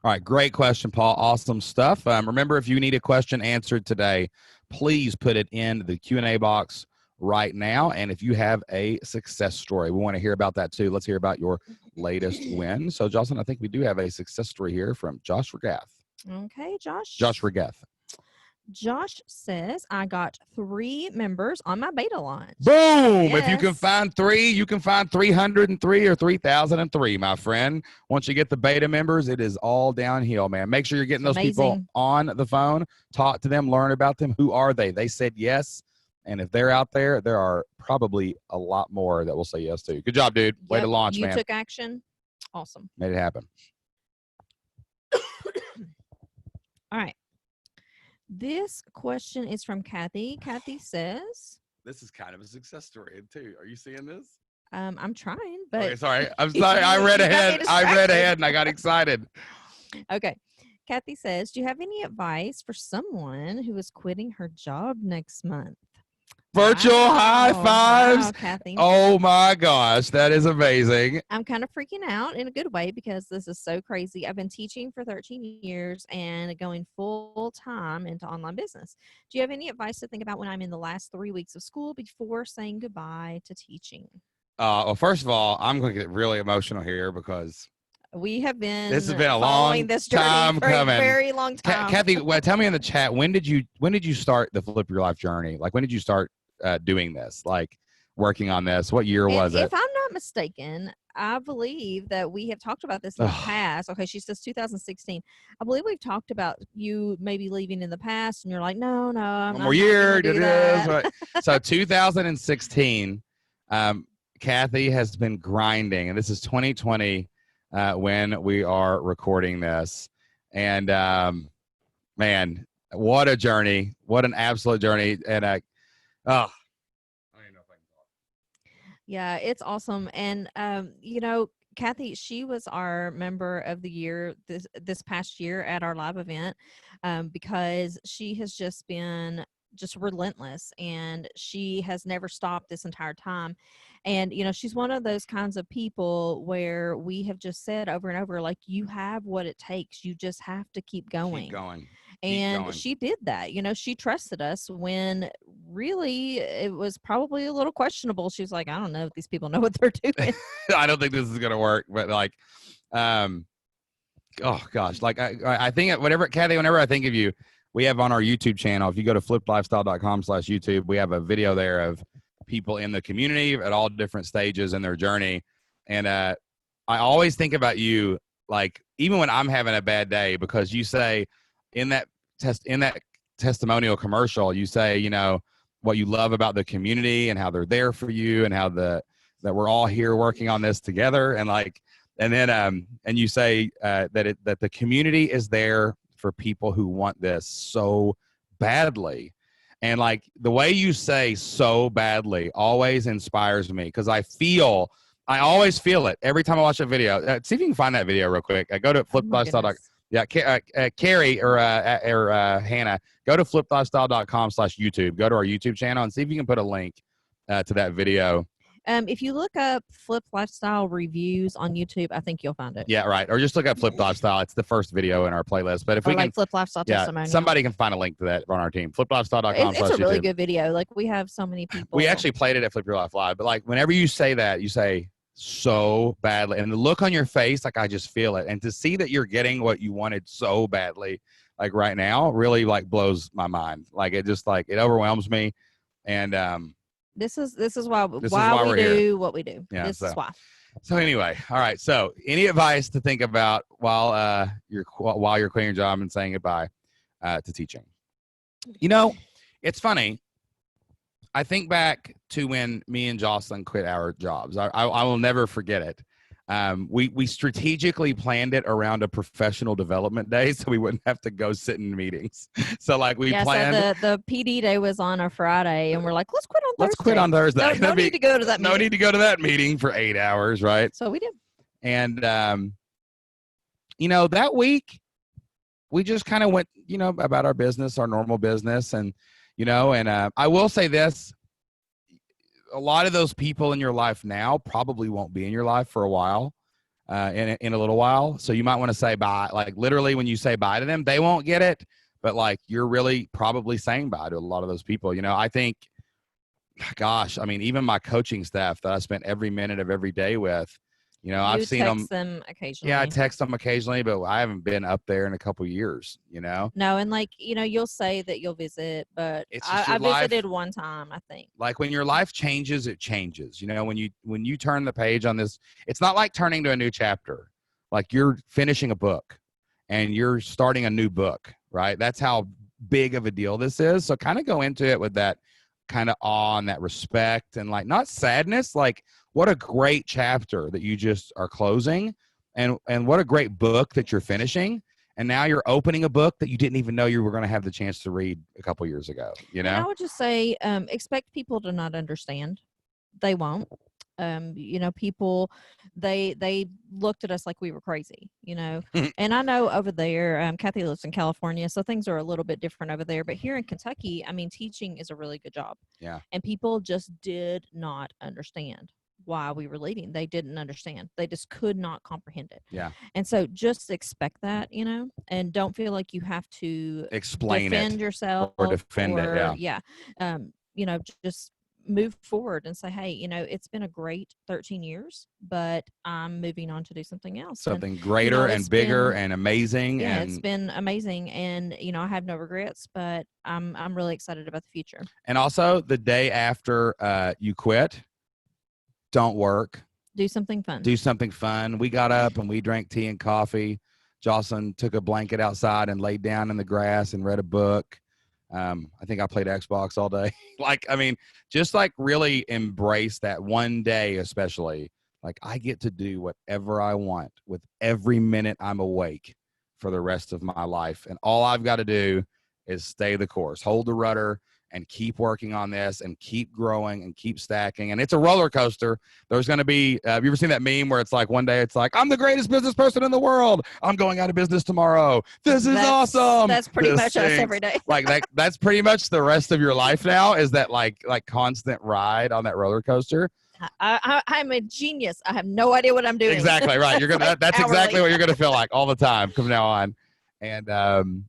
All right, great question, Paul. Awesome stuff. Remember, if you need a question answered today, please put it in the Q&A box right now. And if you have a success story, we want to hear about that too. Let's hear about your latest win. So, Jocelyn, I think we do have a success story here from Josh Regath. Okay, Josh. Josh Regath. Josh says, I got 3 members on my beta launch. Boom! If you can Yes. find 3, you can find 303 or 3003, my friend. Once you get the beta members, it is all downhill, man. Make sure you're getting It's those people amazing. on the phone. Talk to them, learn about them. Who are they? They said yes. And if they're out there, there are probably a lot more that will say yes to you. Good job, dude. Way to Yep, launch, you man. took action. Awesome. Made it happen. All right. This question is from Kathy. Kathy says, This is kind of a success story, too. Are you seeing this? I'm trying, but Okay, sorry. I'm sorry. I read You got me ahead. I read distracted. ahead and I got excited. Okay. Kathy says, do you have any advice for someone who is quitting her job next month? Virtual high Wow. fives. Wow, Kathy. Oh my gosh, that is amazing. I'm kind of freaking out in a good way because this is so crazy. I've been teaching for 13 years and going full time into online business. Do you have any advice to think about when I'm in the last 3 weeks of school before saying goodbye to teaching? Well, first of all, I'm going to get really emotional here because We have been this has been a following long this journey time for coming. a very long time. Kathy, well, tell me in the chat, when did you start the Flip Your Life journey? Like, when did you start doing this? Like, working on this? What year was it? If I'm not mistaken, I believe that we have talked about this in the past. Okay, she says 2016. I believe we've talked about you maybe leaving in the past, and you're like, no, I'm One not more year. gonna do that. So 2016, Kathy has been grinding, and this is 2020 when we are recording this. And man, what a journey! What an absolute journey! And I don't even know if I can talk. Yeah, it's awesome. And you know, Kathy, she was our member of the year this past year at our live event, because she has just been just relentless, and she has never stopped this entire time. And you know, she's one of those kinds of people where we have just said over and over, like, you have what it takes, you just have to keep going. Keep going. And going. she did that. You know, she trusted us when really it was probably a little questionable. She was like, I don't know if these people know what they're doing. I don't think this is gonna work, but like, oh gosh, like I think Kathy, whenever I think of you, we have on our YouTube channel. If you go to flippedlifestyle.com/YouTube, we have a video there of people in the community at all different stages in their journey. And I always think about you, like, even when I'm having a bad day, because you say in that testimonial commercial, you say, you know, what you love about the community and how they're there for you and how that we're all here working on this together. And like, and then, and you say that the community is there for people who want this so badly. And like the way you say so badly always inspires me, because I always feel it every time I watch a video. See if you can find that video real quick. I go to fliplifestyle.com. Yeah, Carrie or Hannah, go to fliplifestyle.com/YouTube. Go to our YouTube channel and see if you can put a link to that video. If you look up Flip Lifestyle reviews on YouTube, I think you'll find it. Yeah, right. Or just look up Flip Lifestyle. It's the first video in our playlist. But if Or we can, like Flip Lifestyle yeah, testimonial. somebody can find a link to that on our team. FlipLifestyle.com. It's a really good video. Like we have so many people. We actually played it at Flip Your Life Live. But like whenever you say that, you say so badly, and the look on your face, like I just feel it. And to see that you're getting what you wanted so badly, like right now, really like blows my mind. Like it just like it overwhelms me. And this is why we're we do here. what we do. Yeah, This is why. So anyway, all right. So any advice to think about while you're quitting your job and saying goodbye to teaching? You know, it's funny. I think back to when me and Jocelyn quit our jobs. I will never forget it. We strategically planned it around a professional development day so we wouldn't have to go sit in meetings. So like we planned. So the PD day was on a Friday, and we're like, let's quit on Thursday. Let's quit on Thursday. No need to go to that meeting. No need to go to that meeting for 8 hours, right? So we did. And, you know, that week we just kind of went, you know, about our business, our normal business. And, you know, and I will say this. A lot of those people in your life now probably won't be in your life for a while, in a little while. So you might want to say bye. Like literally when you say bye to them, they won't get it, but like you're really probably saying bye to a lot of those people. You know, I think, gosh, I mean, even my coaching staff that I spent every minute of every day with, you know, I've seen them occasionally. Yeah, I text them occasionally, but I haven't been up there in a couple of years, you know? No, and like, you know, you'll say that you'll visit, but I visited one time, I think. Like when your life changes, it changes. You know, when you turn the page on this, it's not like turning to a new chapter. Like you're finishing a book and you're starting a new book, right? That's how big of a deal this is. So kind of go into it with that kind of awe and that respect and like not sadness, like what a great chapter that you just are closing and what a great book that you're finishing. And now you're opening a book that you didn't even know you were going to have the chance to read a couple years ago, you know? And I would just say, expect people to not understand. They won't. You know, people, they looked at us like we were crazy, you know. And I know over there, Kathy lives in California, so things are a little bit different over there. But here in Kentucky, I mean, teaching is a really good job. Yeah. And people just did not understand why we were leaving. They didn't understand. They just could not comprehend it. Yeah. And so just expect that, you know, and don't feel like you have to defend yourself or defend it. Yeah. You know, just move forward and say, hey, you know, it's been a great 13 years, but I'm moving on to do something else. Something greater and bigger and amazing. Yeah, and it's been amazing. And, you know, I have no regrets, but I'm really excited about the future. And also the day after you quit, don't work. Do something fun. Do something fun. We got up and we drank tea and coffee. Jocelyn took a blanket outside and laid down in the grass and read a book. I think I played Xbox all day. Like, I mean, just like really embrace that one day, especially like I get to do whatever I want with every minute I'm awake for the rest of my life. And all I've got to do is stay the course, hold the rudder and keep working on this and keep growing and keep stacking. And it's a roller coaster. There's going to be, have you ever seen that meme where it's like one day it's like, I'm the greatest business person in the world. I'm going out of business tomorrow. That's awesome. That's pretty much us every day. Like that's pretty much the rest of your life now is that like constant ride on that roller coaster. I'm a genius. I have no idea what I'm doing. Exactly right. You're gonna. Like that's exactly what you're gonna feel like all the time from now on, and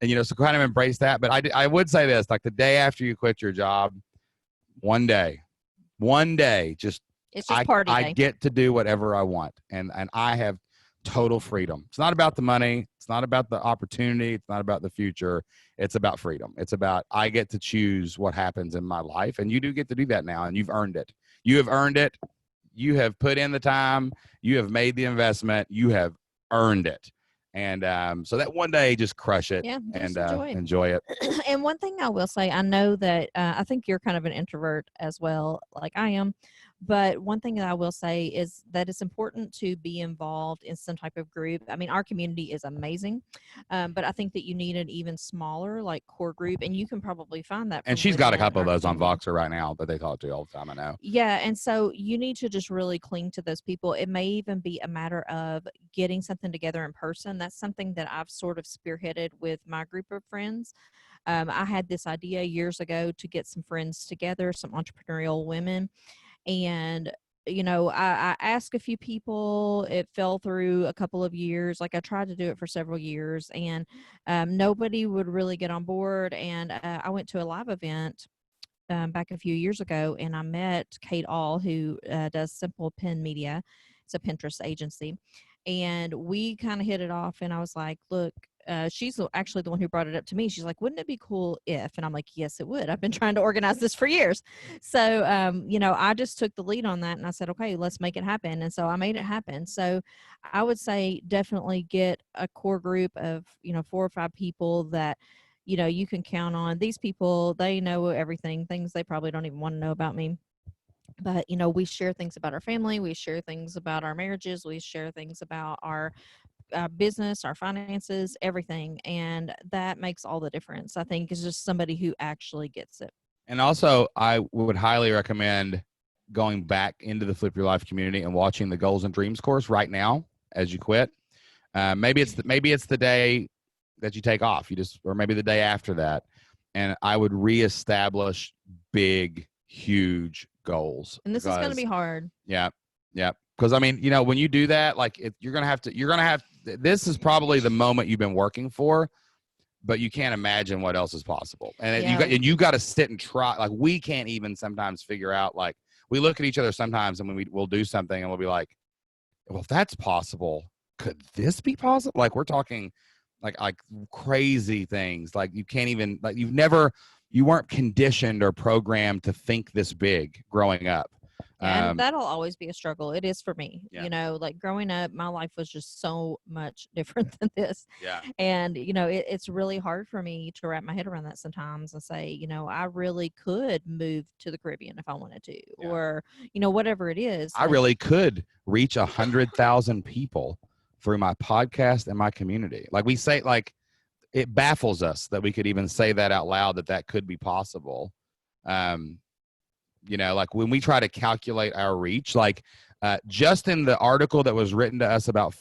you know, so kind of embrace that. But I would say this: like the day after you quit your job, one day, just it's just party day. I get to do whatever I want, and I have total freedom. It's not about the money. It's not about the opportunity. It's not about the future. It's about freedom. It's about I get to choose what happens in my life, and you do get to do that now, and you've earned it. You have earned it. You have put in the time. You have made the investment. You have earned it. And so that one day, just crush it and enjoy it. And one thing I will say, I know that I think you're kind of an introvert as well, like I am. But one thing that I will say is that it's important to be involved in some type of group. I mean, our community is amazing, but I think that you need an even smaller, like, core group, and you can probably find that. And she's got a couple of those on Voxer right now that they talk to all the time, I know. Yeah, and so you need to just really cling to those people. It may even be a matter of getting something together in person. That's something that I've sort of spearheaded with my group of friends. I had this idea years ago to get some friends together, some entrepreneurial women. And I asked a few people. It fell through a couple of years. Like I tried to do it for several years, and nobody would really get on board. And I went to a live event back a few years ago, and I met Kate All, who does Simple Pen Media. It's a Pinterest agency, and we kind of hit it off. And I was like, "Look." She's actually the one who brought it up to me. She's like, "Wouldn't it be cool if?" And I'm like, "Yes, it would. I've been trying to organize this for years." So, I just took the lead on that, and I said, "Okay, let's make it happen." And so I made it happen. So, I would say definitely get a core group of 4 or 5 people that you can count on. These people, they know everything, things they probably don't even want to know about me. But, we share things about our family. We share things about our marriages. We share things about our business, our finances, everything. And that makes all the difference. I think is just somebody who actually gets it. And also, I would highly recommend going back into the Flip Your Life community and watching the Goals and Dreams course right now as you quit. Maybe it's the day that you take off. Or maybe the day after that. And I would reestablish big, huge goals. And this is going to be hard. Yeah. Yeah. Because I mean, when you do that, like you're going to have, this is probably the moment you've been working for, but you can't imagine what else is possible. And you got to sit and try. Like we can't even sometimes figure out, like we look at each other sometimes and when we'll do something and we'll be like, well, if that's possible, could this be possible? Like we're talking like crazy things. Like you can't even, like you weren't conditioned or programmed to think this big growing up. And that'll always be a struggle. It is for me. Yeah. Like growing up, my life was just so much different than this. Yeah. And, it's really hard for me to wrap my head around that sometimes and say, I really could move to the Caribbean if I wanted to, or, whatever it is. I really could reach 100,000 people through my podcast and my community. Like we say, like it baffles us that we could even say that out loud, that could be possible. Like when we try to calculate our reach, like just in the article that was written to us about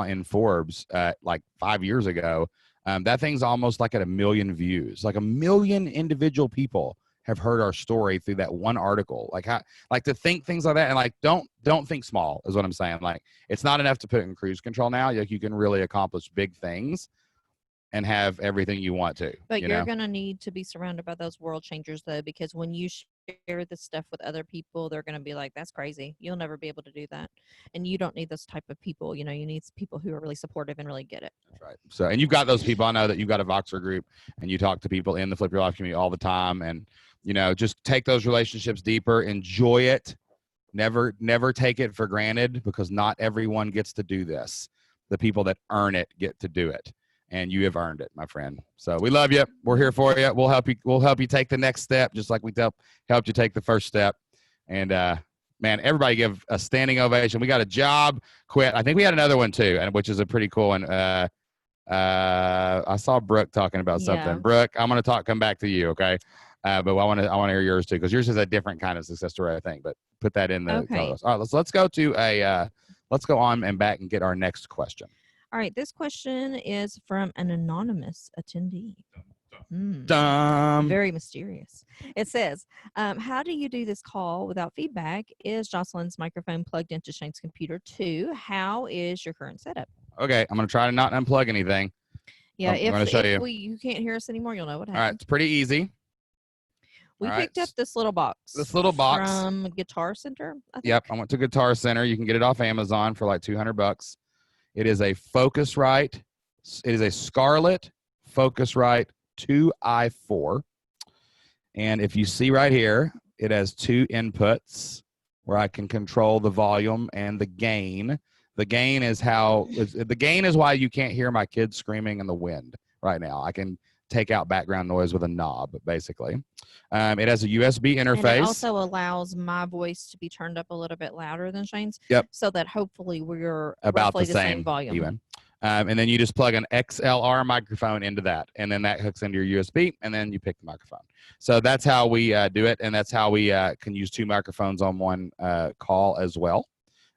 in Forbes like 5 years ago, that thing's almost like at 1 million views. Like 1 million individual people have heard our story through that one article. Like to think things like that, and like don't think small is what I'm saying. Like it's not enough to put it in cruise control now. Like you can really accomplish big things and have everything you want to. But you're going to need to be surrounded by those world changers, though, because when you share this stuff with other people, they're going to be like, that's crazy. You'll never be able to do that. And you don't need those type of people. You need people who are really supportive and really get it. That's right. So, and you've got those people. I know that you've got a Voxer group and you talk to people in the Flip Your Life community all the time. And, just take those relationships deeper, enjoy it. Never take it for granted, because not everyone gets to do this. The people that earn it get to do it. And you have earned it, my friend. So we love you. We're here for you. We'll help you. We'll help you take the next step, just like we helped you take the first step. And man, everybody give a standing ovation. We got a job quit. I think we had another one too, and which is a pretty cool one. I saw Brooke talking about something. Yeah. Brooke, I'm going to come back to you, okay? But I want to hear yours too, because yours is a different kind of success story, I think. But put that in the. Okay. All right, let's go to let's go on and back and get our next question. All right, this question is from an anonymous attendee. Very mysterious. It says, how do you do this call without feedback? Is Jocelyn's microphone plugged into Shane's computer too? How is your current setup? Okay, I'm going to try to not unplug anything. Yeah, I'm going to show you. You can't hear us anymore, you'll know what happened. All right, it's pretty easy. We picked up this little box. From Guitar Center, I think. Yep, I went to Guitar Center. You can get it off Amazon for like $200. It is a Focusrite. It is a Scarlett Focusrite 2i4. And if you see right here, it has 2 inputs where I can control the volume and the gain. The gain is why you can't hear my kids screaming in the wind right now. I can take out background noise with a knob, basically. It has a USB interface. And it also allows my voice to be turned up a little bit louder than Shane's. Yep. So that hopefully we're about roughly the same volume. Even. And then you just plug an XLR microphone into that, and then that hooks into your USB, and then you pick the microphone. So that's how we do it, and that's how we can use 2 microphones on one call as well.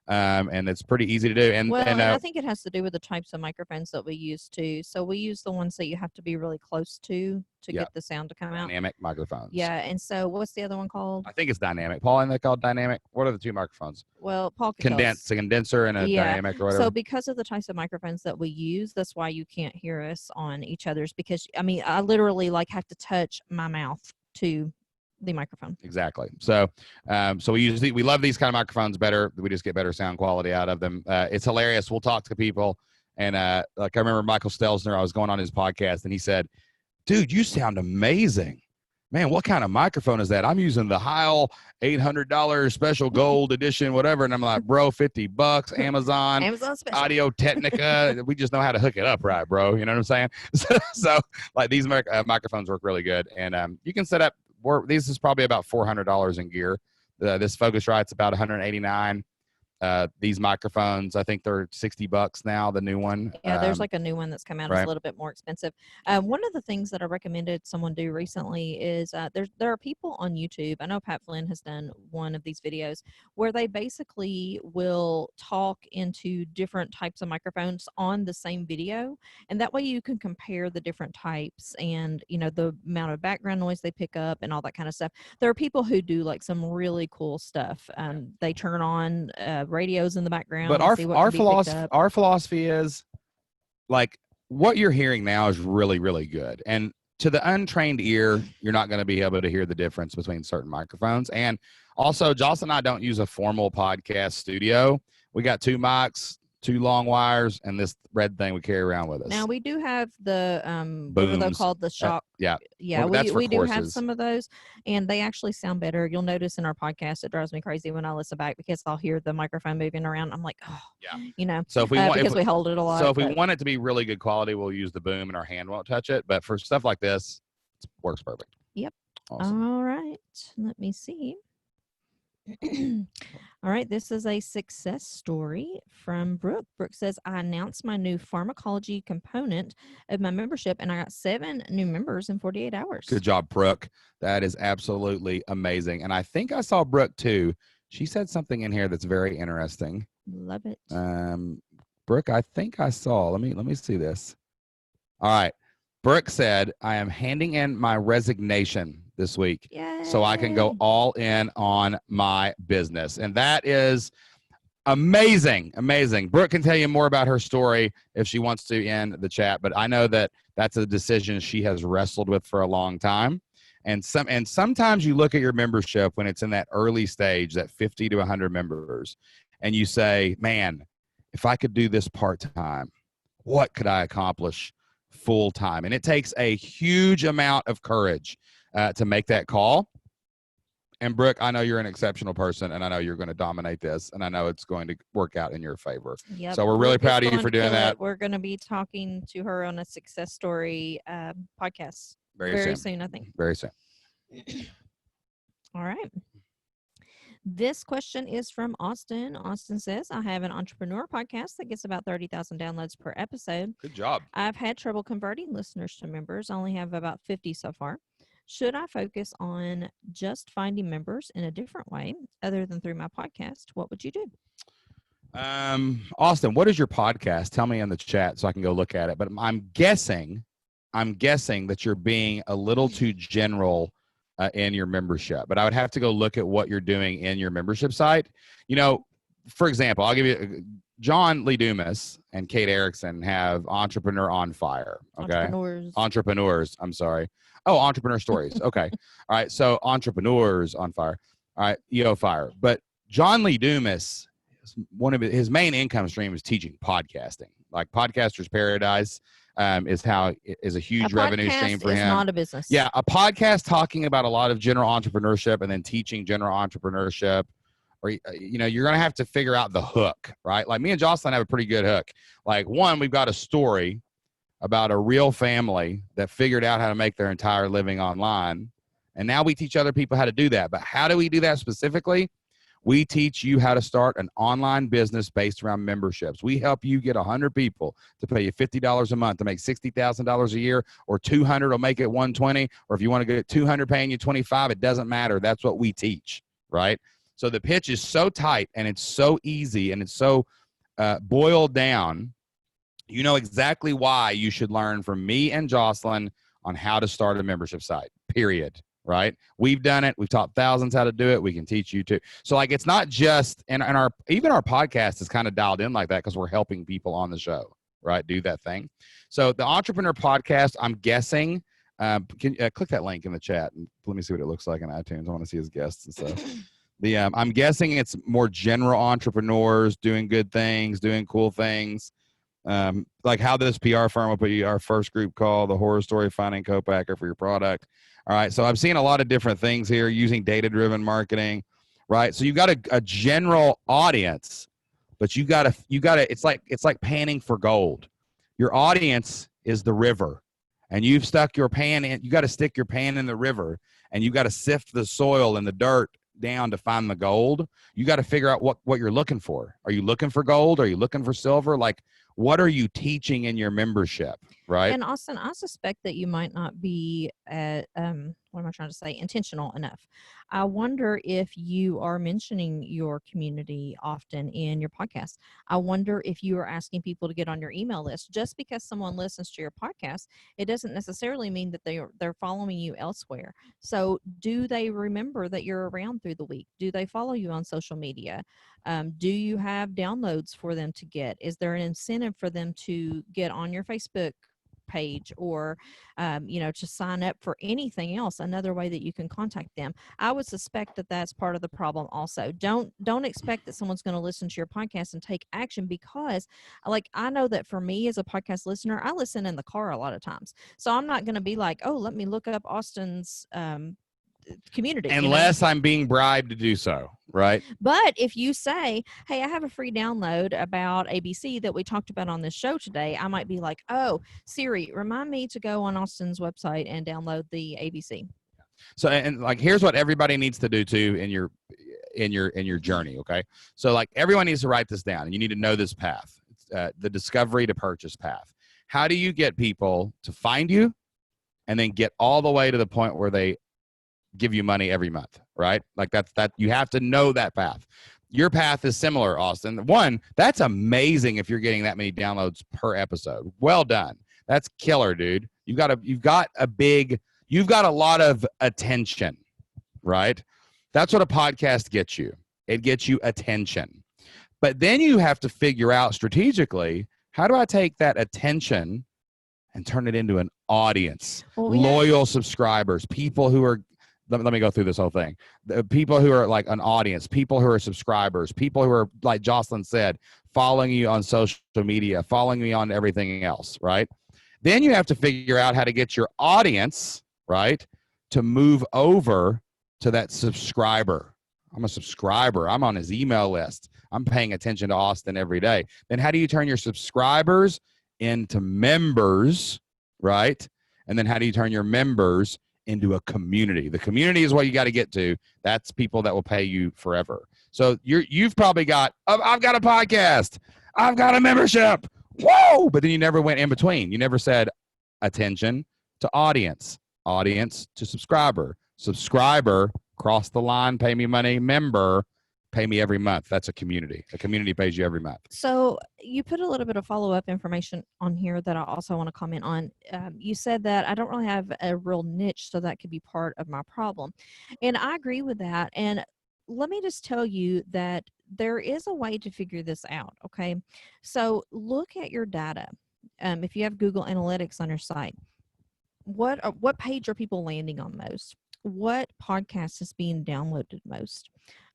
and it's pretty easy to do. And I think it has to do with the types of microphones that we use too. So we use the ones that you have to be really close to get the sound to come out. Dynamic microphones. Yeah, and so what's the other one called? I think it's dynamic. Paul, isn't that called dynamic? What are the two microphones? Well, Paul can tell us. A condenser and a dynamic or whatever. So because of the types of microphones that we use, that's why you can't hear us on each other's, because I mean, I literally like have to touch my mouth to the microphone. Exactly. So we love these kind of microphones better. We just get better sound quality out of them. It's hilarious. We'll talk to people, and like I remember Michael Stelzner, I was going on his podcast, and he said, dude, you sound amazing. Man, what kind of microphone is that? I'm using the Heil $800 special gold edition, whatever. And I'm like, bro, $50, Amazon special. Audio Technica. We just know how to hook it up right, bro. You know what I'm saying? So like these microphones work really good. And you can set up, this is probably about $400 in gear. This Focusrite's about $189. These microphones, I think they're $60 now, the new one. Yeah, there's like a new one that's come out. It's a little bit more expensive. One of the things that I recommended someone do recently is there are people on YouTube. I know Pat Flynn has done one of these videos where they basically will talk into different types of microphones on the same video. And that way you can compare the different types and, you know, the amount of background noise they pick up and all that kind of stuff. There are people who do like some really cool stuff. They turn on radios in the background. But our philosophy is like what you're hearing now is really, really good. And to the untrained ear, you're not going to be able to hear the difference between certain microphones. And also, Jocelyn and I don't use a formal podcast studio. We got 2 mics, 2 long wires, and this red thing we carry around with us. Now we do have the what are they called, the shock? Yeah, we do have some of those, and they actually sound better. You'll notice in our podcast, it drives me crazy when I listen back because I'll hear the microphone moving around. I'm like, oh, yeah, you know. So if we want, because we hold it a lot. So if we want it to be really good quality, we'll use the boom, and our hand won't touch it. But for stuff like this, it works perfect. Yep. Awesome. All right. Let me see. All right, this is a success story from Brooke. Brooke says, I announced my new pharmacology component of my membership, and I got 7 new members in 48 hours. Good job, Brooke. That is absolutely amazing. And I think I saw Brooke too. She said something in here that's very interesting. Love it. Brooke, I think I saw. Let me see this. All right. Brooke said, I am handing in my resignation this week. Yay. So I can go all in on my business. And that is amazing. Amazing. Brooke can tell you more about her story if she wants to in the chat, but I know that that's a decision she has wrestled with for a long time. And sometimes you look at your membership when it's in that early stage, that 50 to 100 members, and you say, man, if I could do this part-time, what could I accomplish full-time? And it takes a huge amount of courage to make that call. And Brooke, I know you're an exceptional person, and I know you're going to dominate this, and I know it's going to work out in your favor. Yep. So we're really proud of you for doing that. We're going to be talking to her on a success story podcast very soon, I think. Very soon. All right. This question is from Austin. Austin says, I have an entrepreneur podcast that gets about 30,000 downloads per episode. Good job. I've had trouble converting listeners to members. I only have about 50 so far. Should I focus on just finding members in a different way other than through my podcast? What would you do? Austin, what is your podcast? Tell me in the chat so I can go look at it. But I'm guessing that you're being a little too general in your membership. But I would have to go look at what you're doing in your membership site. You know, for example, I'll give you John Lee Dumas and Kate Erickson have Entrepreneur on Fire. Okay. Entrepreneurs. I'm sorry. Oh, Entrepreneur Stories. Okay. All right. So Entrepreneurs on Fire. All right. EO Fire. But John Lee Dumas, one of his main income stream is teaching podcasting. Like Podcaster's Paradise is a huge revenue stream for him. It's not a business. Yeah. A podcast talking about a lot of general entrepreneurship and then teaching general entrepreneurship. Or, you know, you're going to have to figure out the hook, right? Like me and Jocelyn have a pretty good hook. Like one, we've got a story about a real family that figured out how to make their entire living online. And now we teach other people how to do that. But how do we do that specifically? We teach you how to start an online business based around memberships. We help you get 100 people to pay you $50 a month to make $60,000 a year, or 200 will make it 120. Or if you want to get 200 paying you 25, it doesn't matter. That's what we teach, right? So the pitch is so tight and it's so easy and it's so boiled down. You know exactly why you should learn from me and Jocelyn on how to start a membership site, period. Right? We've done it. We've taught thousands how to do it. We can teach you too. So like, it's not just, and even our podcast is kind of dialed in like that because we're helping people on the show, right? Do that thing. So the Entrepreneur Podcast, I'm guessing, can click that link in the chat and let me see what it looks like in iTunes. I want to see his guests and stuff. I'm guessing it's more general entrepreneurs doing good things, doing cool things. Like how this PR firm will put you our first group call, the horror story, finding co-packer for your product. All right. So I've seen a lot of different things here using data-driven marketing, right? So you've got a general audience, but you gotta, it's like panning for gold. Your audience is the river and you've stuck your pan in, you got to stick your pan in the river and you got to sift the soil and the dirt down to find the gold. You got to figure out what you're looking for. Are you looking for gold? Are you looking for silver? Like, what are you teaching in your membership, right? And Austin, I suspect that you might not be what am I trying to say? Intentional enough. I wonder if you are mentioning your community often in your podcast. I wonder if you are asking people to get on your email list. Just because someone listens to your podcast, it doesn't necessarily mean that they're following you elsewhere. So do they remember that you're around through the week? Do they follow you on social media? Do you have downloads for them to get? Is there an incentive for them to get on your Facebook page or to sign up for anything else, another way that you can contact them? I would suspect that that's part of the problem also. Don't expect that someone's going to listen to your podcast and take action, because like, I know that for me as a podcast listener, I listen in the car a lot of times, so I'm not going to be like, oh, let me look up Austin's community, unless I'm being bribed to do so, right? But if you say, hey, I have a free download about ABC that we talked about on this show today, I might be like, oh, Siri, remind me to go on Austin's website and download the ABC. So, and like, here's what everybody needs to do too in your journey. Okay. So like, everyone needs to write this down and you need to know this path, the discovery to purchase path. How do you get people to find you and then get all the way to the point where they give you money every month, right? Like that you have to know that path. Your path is similar, Austin. One, that's amazing if you're getting that many downloads per episode. Well done. That's killer, dude. You've got a lot of attention, right? That's what a podcast gets you. It gets you attention. But then you have to figure out strategically, how do I take that attention and turn it into an audience? Loyal subscribers, people who are, let me go through this whole thing. The people who are like an audience, people who are subscribers, people who are, like Jocelyn said, following you on social media, following me on everything else, right? Then you have to figure out how to get your audience, right, to move over to that subscriber. I'm a subscriber. I'm on his email list. I'm paying attention to Austin every day. Then how do you turn your subscribers into members, right? And then how do you turn your members into a community? The community is what you got to get to. That's people that will pay you forever. So you've probably got, I've got a podcast, I've got a membership, whoa! But then you never went in between. You never said attention to audience, audience to subscriber, subscriber, cross the line, pay me money, member, pay me every month. That's a community. A community pays you every month. So you put a little bit of follow-up information on here that I also want to comment on. You said that I don't really have a real niche, so that could be part of my problem. And I agree with that. And let me just tell you that there is a way to figure this out, okay? So look at your data. If you have Google Analytics on your site, what page are people landing on most? What podcast is being downloaded most?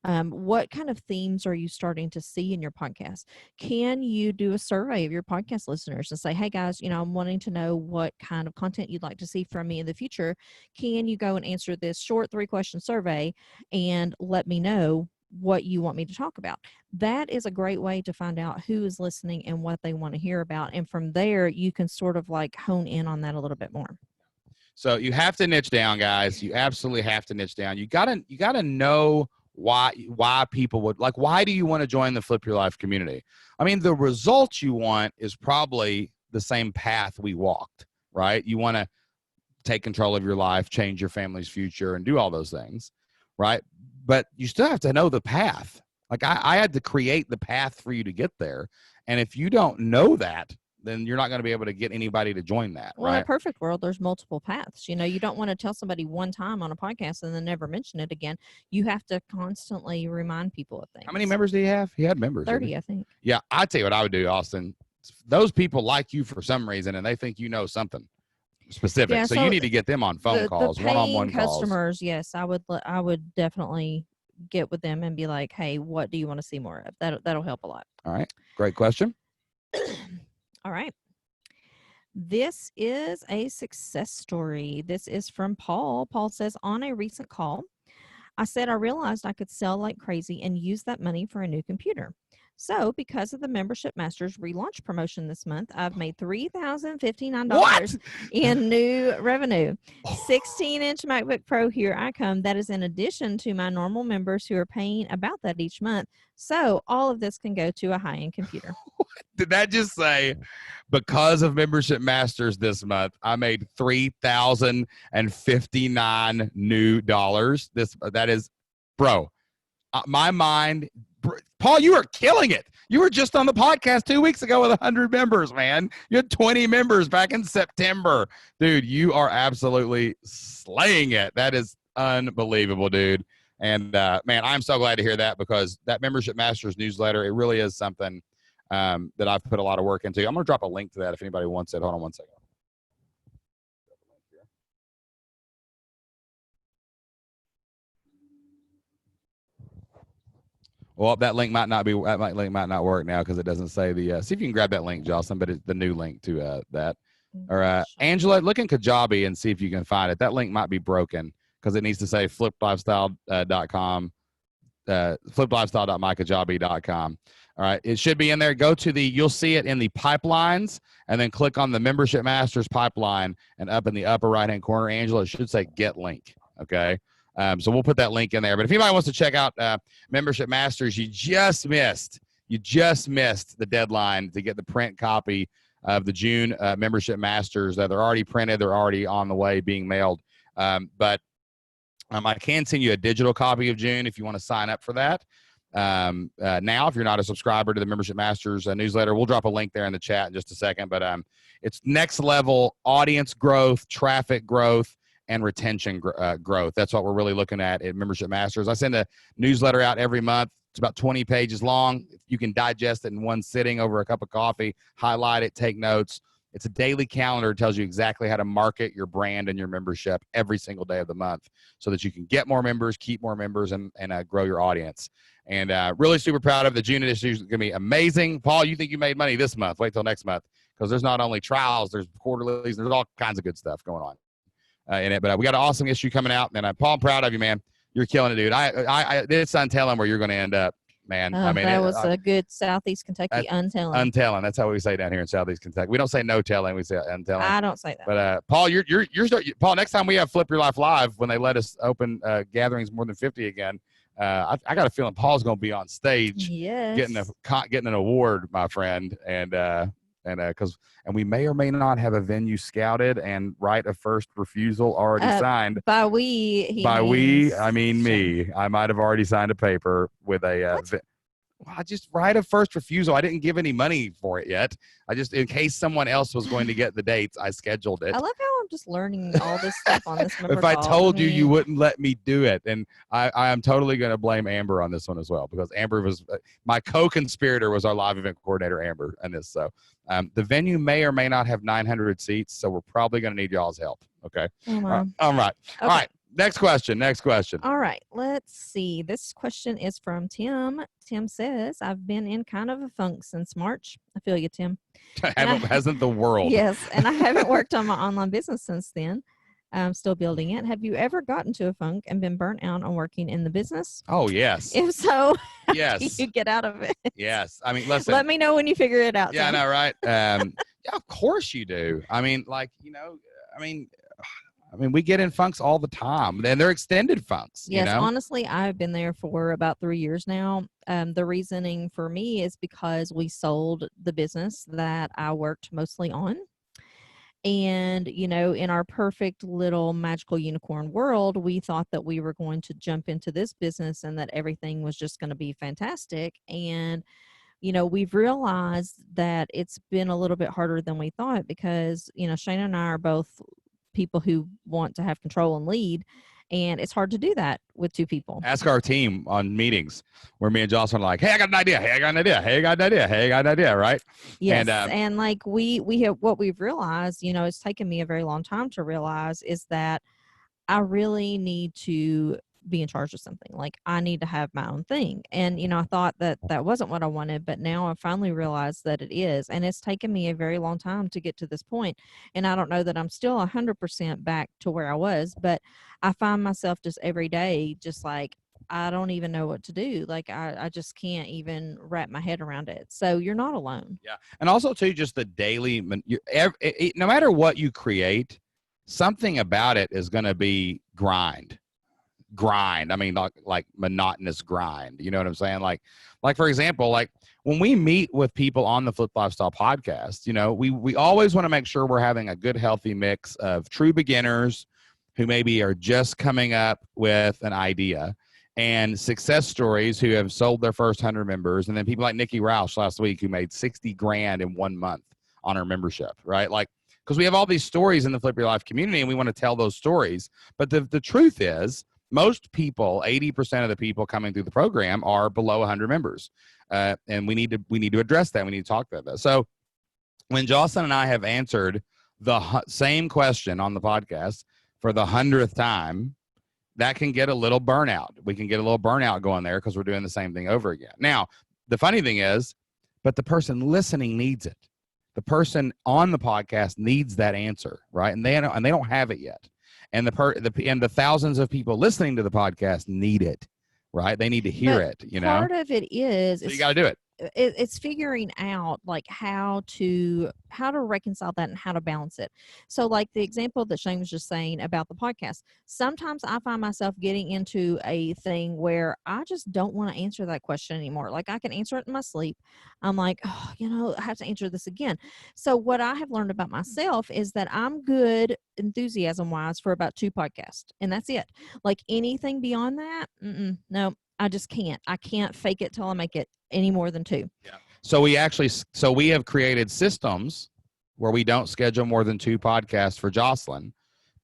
What kind of themes are you starting to see in your podcast? Can you do a survey of your podcast listeners and say, hey guys, I'm wanting to know what kind of content you'd like to see from me in the future. Can you go and answer this short 3-question survey and let me know what you want me to talk about? That is a great way to find out who is listening and what they want to hear about. And from there, you can sort of like hone in on that a little bit more. So you have to niche down, guys. You absolutely have to niche down. You gotta know why people would, like, why do you want to join the Flip Your Life community? I mean, the results you want is probably the same path we walked, right? You want to take control of your life, change your family's future, and do all those things, right? but you still have to know the path. Like I had to create the path for you to get there. And if you don't know that, then you're not going to be able to get anybody to join that. Well, in right? a perfect world, there's multiple paths. You don't want to tell somebody one time on a podcast and then never mention it again. You have to constantly remind people of things. How many members do you have? He had members. 30, I think. Yeah, I'd tell you what I would do, Austin. Those people like you for some reason, and they think you know something specific. Yeah, so so you need to get them on phone calls, the paying one-on-one customers, calls. yes, I would definitely get with them and be like, hey, what do you want to see more of? That'll help a lot. All right, great question. All right. This is a success story. This is from Paul. Paul says, on a recent call, I said I realized I could sell like crazy and use that money for a new computer. So, because of the Membership Masters relaunch promotion this month, I've made $3,059 in new revenue. 16-inch MacBook Pro, here I come. That is in addition to my normal members who are paying about that each month. So, all of this can go to a high-end computer. Did that just say, because of Membership Masters this month, I made $3,059 new dollars? That is, bro, my mind. Paul, you are killing it. You were just on the podcast 2 weeks ago with 100 members, man. You had 20 members back in September. Dude, you are absolutely slaying it. That is unbelievable, dude. And, man, I'm so glad to hear that, because that Membership Masters newsletter, it really is something that I've put a lot of work into. I'm going to drop a link to that if anybody wants it. Hold on one second. Well, that link might not work now because it doesn't say the. See if you can grab that link, Jocelyn, but it's the new link to that. Or Angela, look in Kajabi and see if you can find it. That link might be broken because it needs to say fliplifestyle.com, fliplifestyle.mykajabi.com. All right, it should be in there. Go to you'll see it in the pipelines, and then click on the Membership Masters pipeline, and up in the upper right-hand corner, Angela, it should say Get Link. Okay. So we'll put that link in there. But if anybody wants to check out Membership Masters, you just missed the deadline to get the print copy of the June Membership Masters. They're already printed. They're already on the way being mailed. But I can send you a digital copy of June if you want to sign up for that. Now, if you're not a subscriber to the Membership Masters newsletter, we'll drop a link there in the chat in just a second. But it's next level audience growth, traffic growth, and retention growth. That's what we're really looking at Membership Masters. I send a newsletter out every month. It's about 20 pages long. You can digest it in one sitting over a cup of coffee, highlight it, take notes. It's a daily calendar. It tells you exactly how to market your brand and your membership every single day of the month so that you can get more members, keep more members, and grow your audience. And really super proud of the June edition. It's going to be amazing. Paul, you think you made money this month? Wait till next month, because there's not only trials, there's quarterlies, there's all kinds of good stuff going on in it. But we got an awesome issue coming out, and Paul, I'm proud of you, man. You're killing it, dude. It's untelling where you're going to end up, man. I mean, that was a good Southeast Kentucky untelling. Untelling. That's how we say down here in Southeast Kentucky. We don't say no telling. We say untelling. I don't say that. But Paul, Paul. Next time we have Flip Your Life Live, when they let us open gatherings more than 50 again, I got a feeling Paul's going to be on stage, getting an award, my friend, and we may or may not have a venue scouted and right of first refusal already signed. By we, I mean me. I might have already signed a paper with a I just right of first refusal. I didn't give any money for it yet. I just, in case someone else was going to get the dates, I scheduled it. I love how I'm just learning all this stuff on this member If I call. told you, you wouldn't let me do it. And I am totally going to blame Amber on this one as well, because Amber was my co-conspirator, was our live event coordinator, Amber, on this. So the venue may or may not have 900 seats, so we're probably going to need y'all's help. Okay. Oh, all right. Okay. All right. Next question. All right. Let's see. This question is from Tim. Tim says, I've been in kind of a funk since March. I feel you, Tim. Hasn't the world? Yes. And I haven't worked on my online business since then. I'm still building it. Have you ever gotten to a funk and been burnt out on working in the business? Oh, yes. If so, yes. how do you get out of it? Yes. I mean, listen. Let me know when you figure it out. Yeah, Tim. I know, right? Yeah, of course you do. I mean, we get in funks all the time, and they're extended funks. Yes, you know? Honestly, I've been there for about 3 years now. The reasoning for me is because we sold the business that I worked mostly on. And, in our perfect little magical unicorn world, we thought that we were going to jump into this business and that everything was just going to be fantastic. And, we've realized that it's been a little bit harder than we thought because, Shane and I are both people who want to have control and lead. And it's hard to do that with two people. Ask our team on meetings where me and Jocelyn are like, hey, I got an idea. Hey, I got an idea. Hey, I got an idea. Hey, I got an idea. Right. Yes. And like we have, what we've realized, it's taken me a very long time to realize, is that I really need to be in charge of something. Like I need to have my own thing. And, I thought that that wasn't what I wanted, but now I finally realized that it is. And it's taken me a very long time to get to this point. And I don't know that I'm still 100% back to where I was, but I find myself just every day, just like, I don't even know what to do. Like I just can't even wrap my head around it. So you're not alone. Yeah. And also too, just the daily, no matter what you create, something about it is going to be grind. I mean, like monotonous grind. You know what I'm saying? Like for example, like when we meet with people on the Flip Lifestyle podcast, we always want to make sure we're having a good, healthy mix of true beginners who maybe are just coming up with an idea, and success stories who have sold their first 100 members, and then people like Nikki Roush last week who made 60 grand in 1 month on her membership, right? Like, because we have all these stories in the Flip Your Life community and we want to tell those stories. But the truth is, most people, 80% of the people coming through the program are below 100 members. And we need to address that. We need to talk about that. So when Jocelyn and I have answered the same question on the podcast for the 100th time, that can get a little burnout. We can get a little burnout going there because we're doing the same thing over again. Now, the funny thing is, but the person listening needs it. The person on the podcast needs that answer, right? And they don't have it yet. And the thousands of people listening to the podcast need it, right? They need to hear it, Part of it is, so you got to do it. It's figuring out like how to reconcile that and how to balance it. So like the example that Shane was just saying about the podcast, sometimes I find myself getting into a thing where I just don't want to answer that question anymore. Like I can answer it in my sleep. I'm like, I have to answer this again. So what I have learned about myself is that I'm good enthusiasm wise for about 2 podcasts, and that's it. Like anything beyond that, no, I just can't. I can't fake it till I make it any more than 2. Yeah. So we have created systems where we don't schedule more than 2 podcasts for Jocelyn,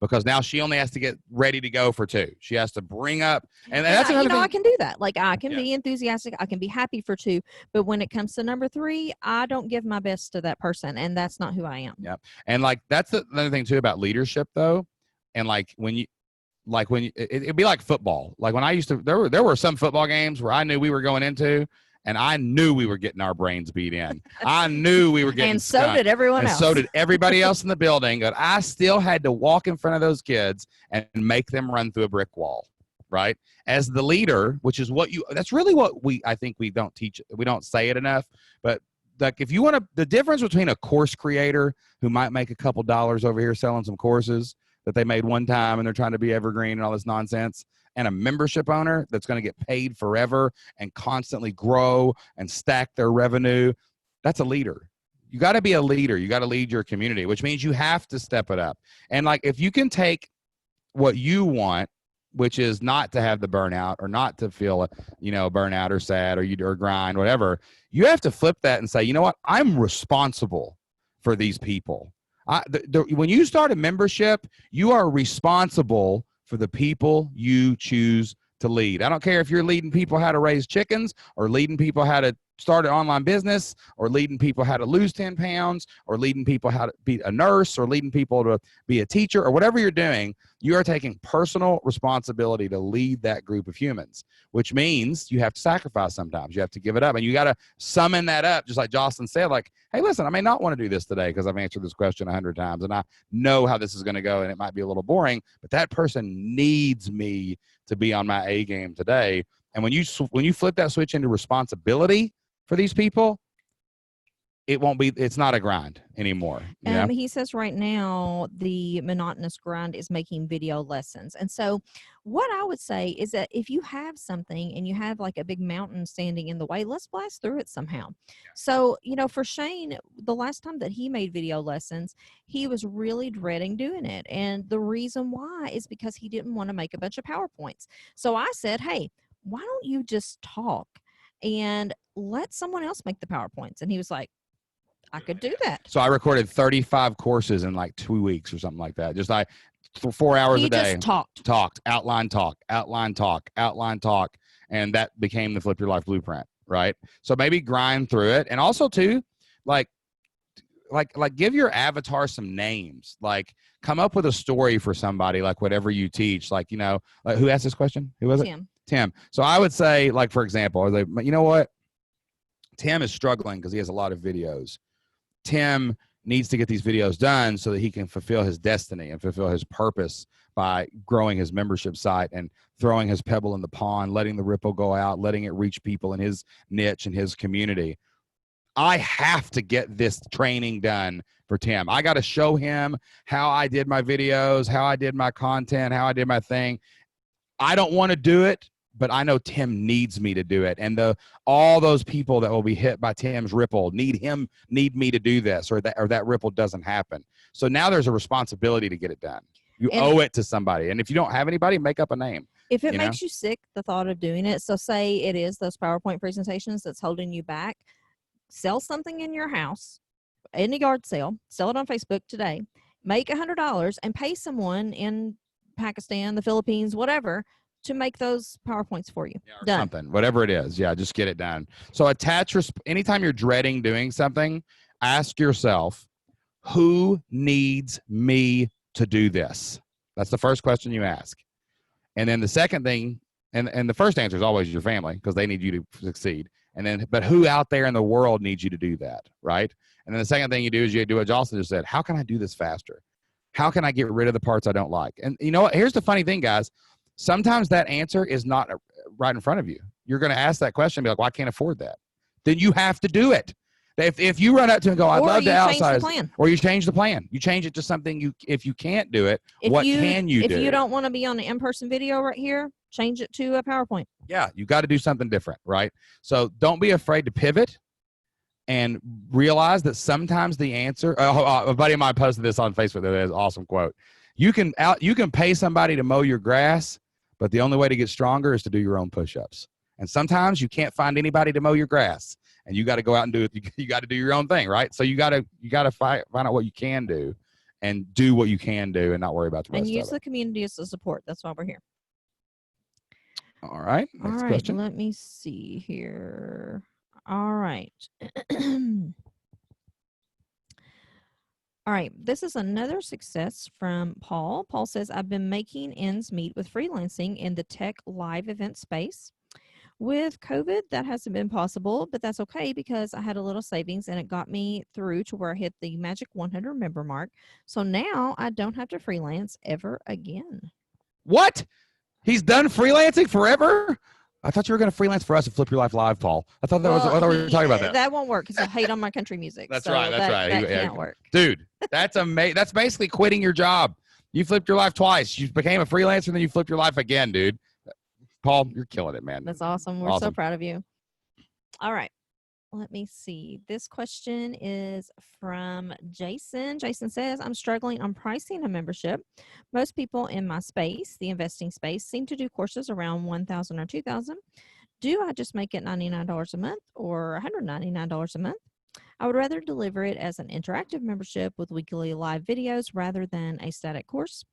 because now she only has to get ready to go for 2. She has to bring up, and that's another thing. I can do that. Like I can be enthusiastic. I can be happy for 2, but when it comes to number 3, I don't give my best to that person, and that's not who I am. Yeah. And like that's another thing too about leadership though. And like it'd be like football. Like when I used to, there were some football games where I knew we were going into, and I knew we were getting our brains beat in. I knew we were getting and so did everyone else. And so did everybody else in the building. But I still had to walk in front of those kids and make them run through a brick wall, right? As the leader, which is that's really what I think we don't teach. We don't say it enough. But like if you want to, the difference between a course creator who might make a couple dollars over here selling some courses that they made one time and they're trying to be evergreen and all this nonsense, and a membership owner that's going to get paid forever and constantly grow and stack their revenue, that's a leader. You got to be a leader. You got to lead your community, which means you have to step it up. And like if you can take what you want, which is not to have the burnout or not to feel burnout or sad or grind, whatever, you have to flip that and say, you know what, I'm responsible for these people. When you start a membership, you are responsible for the people you choose to lead. I don't care if you're leading people how to raise chickens, or leading people how to start an online business, or leading people how to lose 10 pounds, or leading people how to be a nurse, or leading people to be a teacher, or whatever you're doing. You are taking personal responsibility to lead that group of humans, which means you have to sacrifice sometimes. You have to give it up, and you got to summon that up, just like Jocelyn said, like, hey, listen, I may not want to do this today because I've answered this question 100 times, and I know how this is going to go, and it might be a little boring, but that person needs me to be on my A game today. And when you flip that switch into responsibility for these people, it won't be, it's not a grind anymore. You know? He says right now the monotonous grind is making video lessons. And so what I would say is that if you have something and you have like a big mountain standing in the way, let's blast through it somehow. So, you know, for Shane, the last time that he made video lessons, he was really dreading doing it. And the reason why is because he didn't want to make a bunch of PowerPoints. So I said, hey, why don't you just talk and let someone else make the PowerPoints? And he was like, I could do that. So I recorded 35 courses in like 2 weeks or something like that. Just like 4 hours a day. He just talked, outline talk. And that became the Flip Your Life Blueprint, right? So maybe grind through it. And also too, like give your avatar some names. Like come up with a story for somebody, like whatever you teach. Like, you know, like, who asked this question? Who was it? Tim. So I would say, like, for example, you know what? Tim is struggling because he has a lot of videos. Tim needs to get these videos done so that he can fulfill his destiny and fulfill his purpose by growing his membership site and throwing his pebble in the pond, letting the ripple go out, letting it reach people in his niche and his community. I have to get this training done for Tim. I got to show him how I did my videos, how I did my content, how I did my thing. I don't want to do it, but I know Tim needs me to do it. And all those people that will be hit by Tim's ripple need me to do this, or that ripple doesn't happen. So now there's a responsibility to get it done. You owe it to somebody. And if you don't have anybody, make up a name. If it makes you sick, the thought of doing it. So say it is those PowerPoint presentations that's holding you back. Sell something in your house, in a yard sale, sell it on Facebook today, make $100 and pay someone in Pakistan, the Philippines, whatever, to make those PowerPoints for you. Done. Something, whatever it is. Yeah, just get it done. So anytime you're dreading doing something, ask yourself, who needs me to do this? That's the first question you ask. And then the second thing, and the first answer is always your family, because they need you to succeed. But who out there in the world needs you to do that, right? And then the second thing you do is you do what Jocelyn just said. How can I do this faster? How can I get rid of the parts I don't like? And you know what? Here's the funny thing, guys. Sometimes that answer is not right in front of you. You're going to ask that question and be like, well, I can't afford that. Then you have to do it. If you run up to him and go, I'd love to outsize, or you change the plan. You change it to something if you can't do it, what can you do? If you don't want to be on an in-person video right here, change it to a PowerPoint. Yeah, you got to do something different, right? So don't be afraid to pivot and realize that sometimes the answer, a buddy of mine posted this on Facebook. That is an awesome quote. You can pay somebody to mow your grass, but the only way to get stronger is to do your own push-ups. And sometimes you can't find anybody to mow your grass, and you got to go out and do it. You got to do your own thing, right? So you got to find out what you can do, and do what you can do, and not worry about the rest of it. And use the community as a support. That's why we're here. All right. Next question. Let me see here. All right. All right, this is another success from Paul. Paul says, I've been making ends meet with freelancing in the tech live event space. With COVID, that hasn't been possible, but that's okay because I had a little savings and it got me through to where I hit the magic 100 member mark. So now I don't have to freelance ever again. What? He's done freelancing forever? I thought you were going to freelance for us at Flip Your Life Live, Paul. I thought we were talking about that. That won't work because I hate on my country music. That's right. That can't work. Dude, that's amazing. That's basically quitting your job. You flipped your life twice. You became a freelancer, and then you flipped your life again, dude. Paul, you're killing it, man. That's awesome. We're so proud of you. All right. Let me see. This question is from Jason. Jason says, I'm struggling on pricing a membership. Most people in my space, the investing space, seem to do courses around $1,000 or $2,000. Do I just make it $99 a month or $199 a month? I would rather deliver it as an interactive membership with weekly live videos rather than a static course.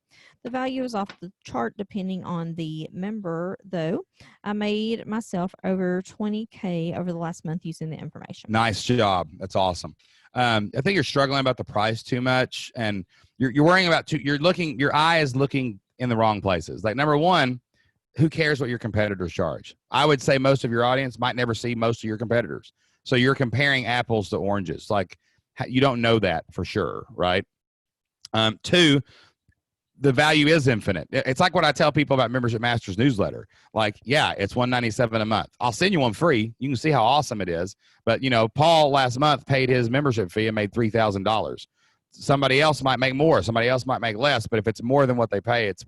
The value is off the chart depending on the member, though. I made myself over $20K over the last month using the information. Nice job. That's awesome. I think you're struggling about the price too much, and you're worrying about your eye is looking in the wrong places. Like, number one, who cares what your competitors charge? I would say most of your audience might never see most of your competitors. So you're comparing apples to oranges. Like, you don't know that for sure, right? Two, the value is infinite. It's like what I tell people about Membership Masters newsletter. Like, yeah, it's $197 a month. I'll send you one free. You can see how awesome it is. But Paul last month paid his membership fee and made $3,000. Somebody else might make more. Somebody else might make less. But if it's more than what they pay, it's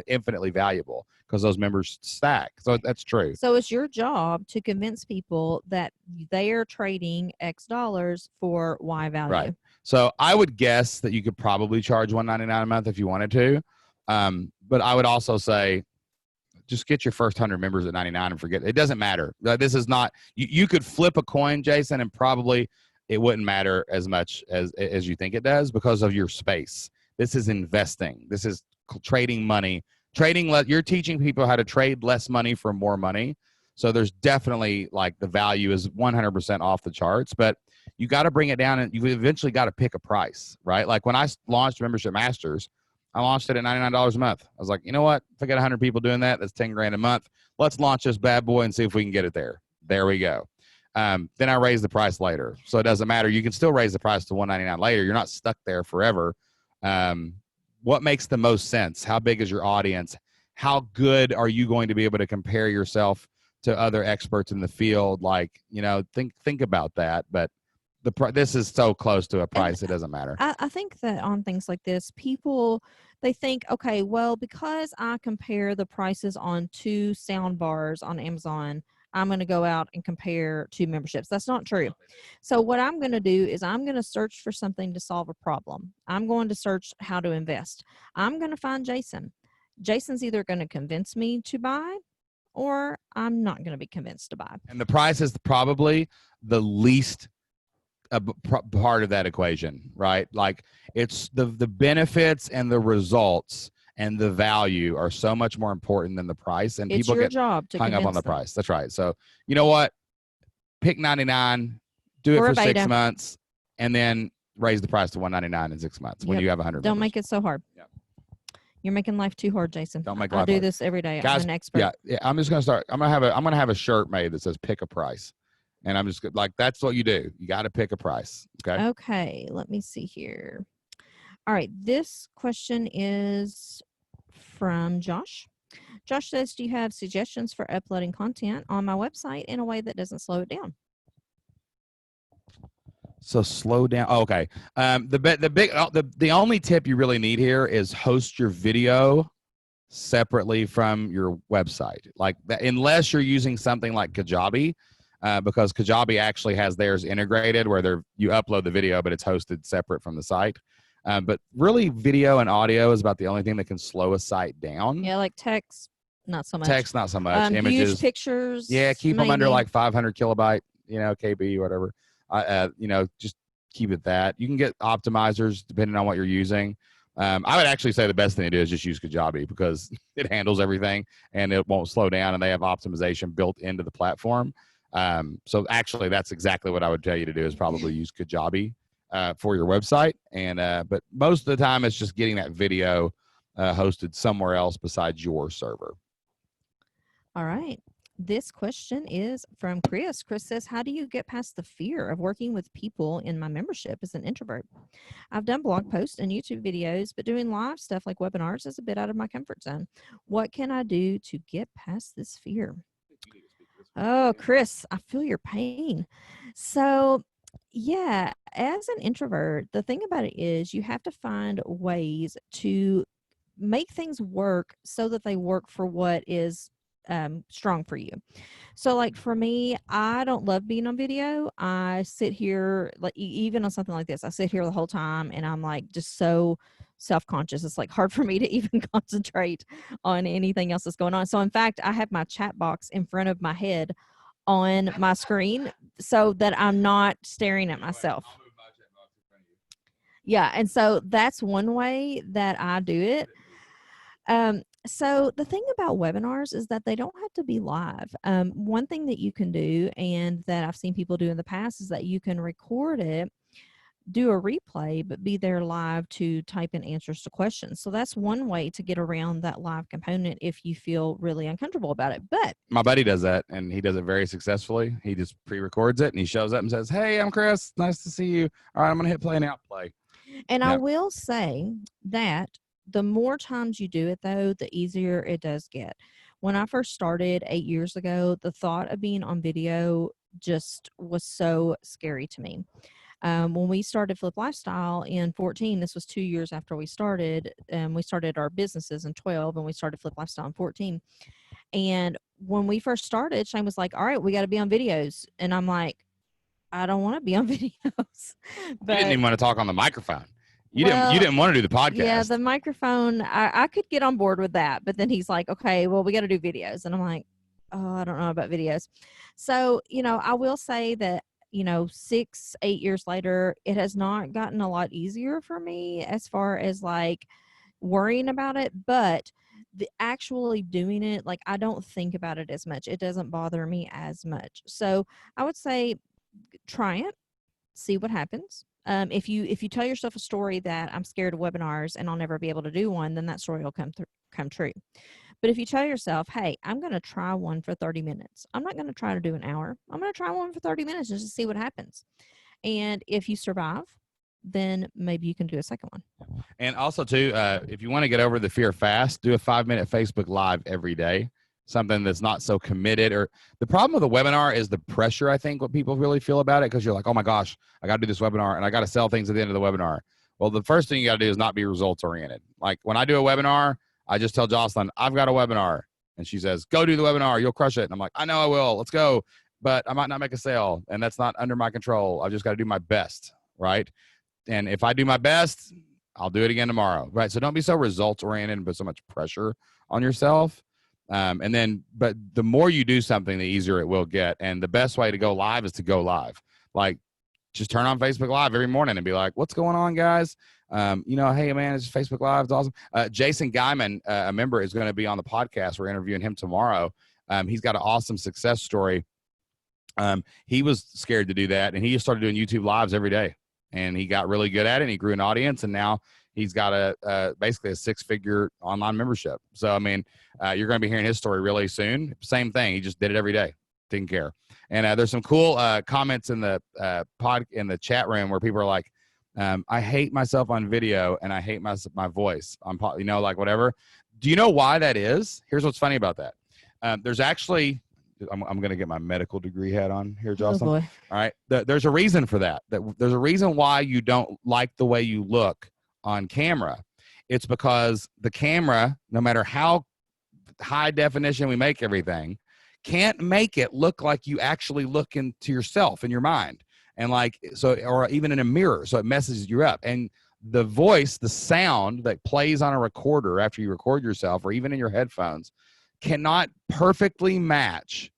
infinitely valuable because those members stack. So that's true. So it's your job to convince people that they are trading X dollars for Y value. Right. So I would guess that you could probably charge $199 a month if you wanted to. But I would also say just get your first 100 members at 99 and forget it. It doesn't matter. This is not, you could flip a coin, Jason, and probably it wouldn't matter as much as you think it does because of your space. This is investing. This is trading money. You're teaching people how to trade less money for more money. So there's definitely like the value is 100% off the charts, but you got to bring it down and you eventually got to pick a price, right? Like when I launched Membership Masters, I launched it at $99 a month. I was like, you know what? If I get 100 people doing that, that's 10 grand a month. Let's launch this bad boy and see if we can get it there. There we go. Then I raised the price later. So it doesn't matter. You can still raise the price to $199 later. You're not stuck there forever. What makes the most sense? How big is your audience? How good are you going to be able to compare yourself to other experts in the field? Like, think about that. But this is so close to a price, it doesn't matter. I think that on things like this, people, they think, okay, well, because I compare the prices on 2 sound bars on Amazon, I'm going to go out and compare 2 memberships. That's not true. So what I'm going to do is I'm going to search for something to solve a problem. I'm going to search how to invest. I'm going to find Jason. Jason's either going to convince me to buy or I'm not going to be convinced to buy. And the price is probably the least part of that equation, right? Like it's the benefits and the results and the value are so much more important than the price, and it's people your get job to hung up on the them. price. That's right. So you know what? Pick 99, do it for 6 months, and then raise the price to $199 in 6 months when you have 100. Don't make it so hard. Yep. You're making life too hard, Jason. Don't make life I do hard. this every day. Guys, I'm an expert. Yeah. I'm just gonna start. I'm gonna have a shirt made that says "Pick a Price," and I'm just like, that's what you do. You got to pick a price. Okay. Okay. Let me see here. All right. This question is from Josh. Josh says, do you have suggestions for uploading content on my website in a way that doesn't slow it down? So slow down. Oh, okay. The only tip you really need here is host your video separately from your website. Like that, unless you're using something like Kajabi, because Kajabi actually has theirs integrated where you upload the video, but it's hosted separate from the site. But really, video and audio is about the only thing that can slow a site down. Yeah, like text, not so much. Text, not so much. Images, huge pictures. Yeah, keep them under like 500 kilobyte, KB, whatever. Just keep it that. You can get optimizers depending on what you're using. I would actually say the best thing to do is just use Kajabi because it handles everything and it won't slow down, and they have optimization built into the platform. So actually, that's exactly what I would tell you to do is probably use Kajabi for your website. And but most of the time, it's just getting that video hosted somewhere else besides your server. All right. This question is from Chris. Chris says, how do you get past the fear of working with people in my membership as an introvert? I've done blog posts and YouTube videos, but doing live stuff like webinars is a bit out of my comfort zone. What can I do to get past this fear? Oh, Chris, I feel your pain. So, yeah, as an introvert, the thing about it is you have to find ways to make things work so that they work for what is strong for you. So like for me, I don't love being on video. I sit here, like even on something like this, I sit here the whole time and I'm like just so self-conscious. It's like hard for me to even concentrate on anything else that's going on. So in fact, I have my chat box in front of my head on my screen so that I'm not staring at myself. Yeah. And so that's one way that I do it. So the thing about webinars is that they don't have to be live. One thing that you can do, and that I've seen people do in the past, is that you can record it, do a replay, but be there live to type in answers to questions. So that's one way to get around that live component if you feel really uncomfortable about it. But my buddy does that, and he does it very successfully. He just pre-records it, and he shows up and says, "Hey, I'm Chris. Nice to see you. All right, I'm going to hit play and outplay." And I will say that the more times you do it, though, the easier it does get. When I first started 8 years ago, the thought of being on video just was so scary to me. When we started Flip Lifestyle in 14, this was 2 years after we started our businesses in 12 and we started Flip Lifestyle in 14. And when we first started, Shane was like, all right, we got to be on videos. And I'm like, I don't want to be on videos. You didn't But even want to talk on the microphone. You well, didn't want to do the yeah, podcast. the microphone, I could get on board with that. But then he's like, okay, well, we got to do videos. And I'm like, oh, I don't know about videos. So, I will say that, 6, 8 years later, it has not gotten a lot easier for me as far as like worrying about it. But the actually doing it, like I don't think about it as much. It doesn't bother me as much. So I would say try it, see what happens. If you tell yourself a story that I'm scared of webinars and I'll never be able to do one, then that story will come true. But if you tell yourself, hey, I'm going to try one for 30 minutes, I'm not going to try to do an hour. I'm going to try one for 30 minutes just to see what happens. And if you survive, then maybe you can do a second one. And also, too, if you want to get over the fear fast, do a 5-minute Facebook Live every day. Something that's not so committed. Or the problem with a webinar is the pressure, I think, what people really feel about it, because you're like, oh my gosh, I got to do this webinar and I got to sell things at the end of the webinar. Well, the first thing you got to do is not be results oriented. Like when I do a webinar, I just tell Jocelyn, I've got a webinar. And she says, go do the webinar. You'll crush it. And I'm like, I know I will. Let's go. But I might not make a sale. And that's not under my control. I've just got to do my best. Right. And if I do my best, I'll do it again tomorrow. Right. So don't be so results oriented and put so much pressure on yourself. But the more you do something, the easier it will get. And the best way to go live is to go live. Like just turn on Facebook Live every morning and be like, what's going on, guys? Hey man, it's Facebook Live. It's awesome. Jason Guyman, a member, is going to be on the podcast. We're interviewing him tomorrow. He's got an awesome success story. He was scared to do that, and he just started doing YouTube Lives every day. And he got really good at it, and he grew an audience, and now he's got basically a 6-figure online membership. So, I mean, you're going to be hearing his story really soon. Same thing. He just did it every day. Didn't care. And there's some cool comments in the in the chat room where people are like, I hate myself on video and I hate my voice on, like whatever. Do you know why that is? Here's what's funny about that. There's actually, I'm going to get my medical degree hat on here, Jocelyn. Oh boy. All right. There's a reason for that. There's a reason why you don't like the way you look on camera. It's because the camera, no matter how high definition we make everything, can't make it look like you actually look into yourself in your mind. And like, so, or even in a mirror. So it messes you up. And the voice, the sound that plays on a recorder after you record yourself, or even in your headphones, cannot perfectly match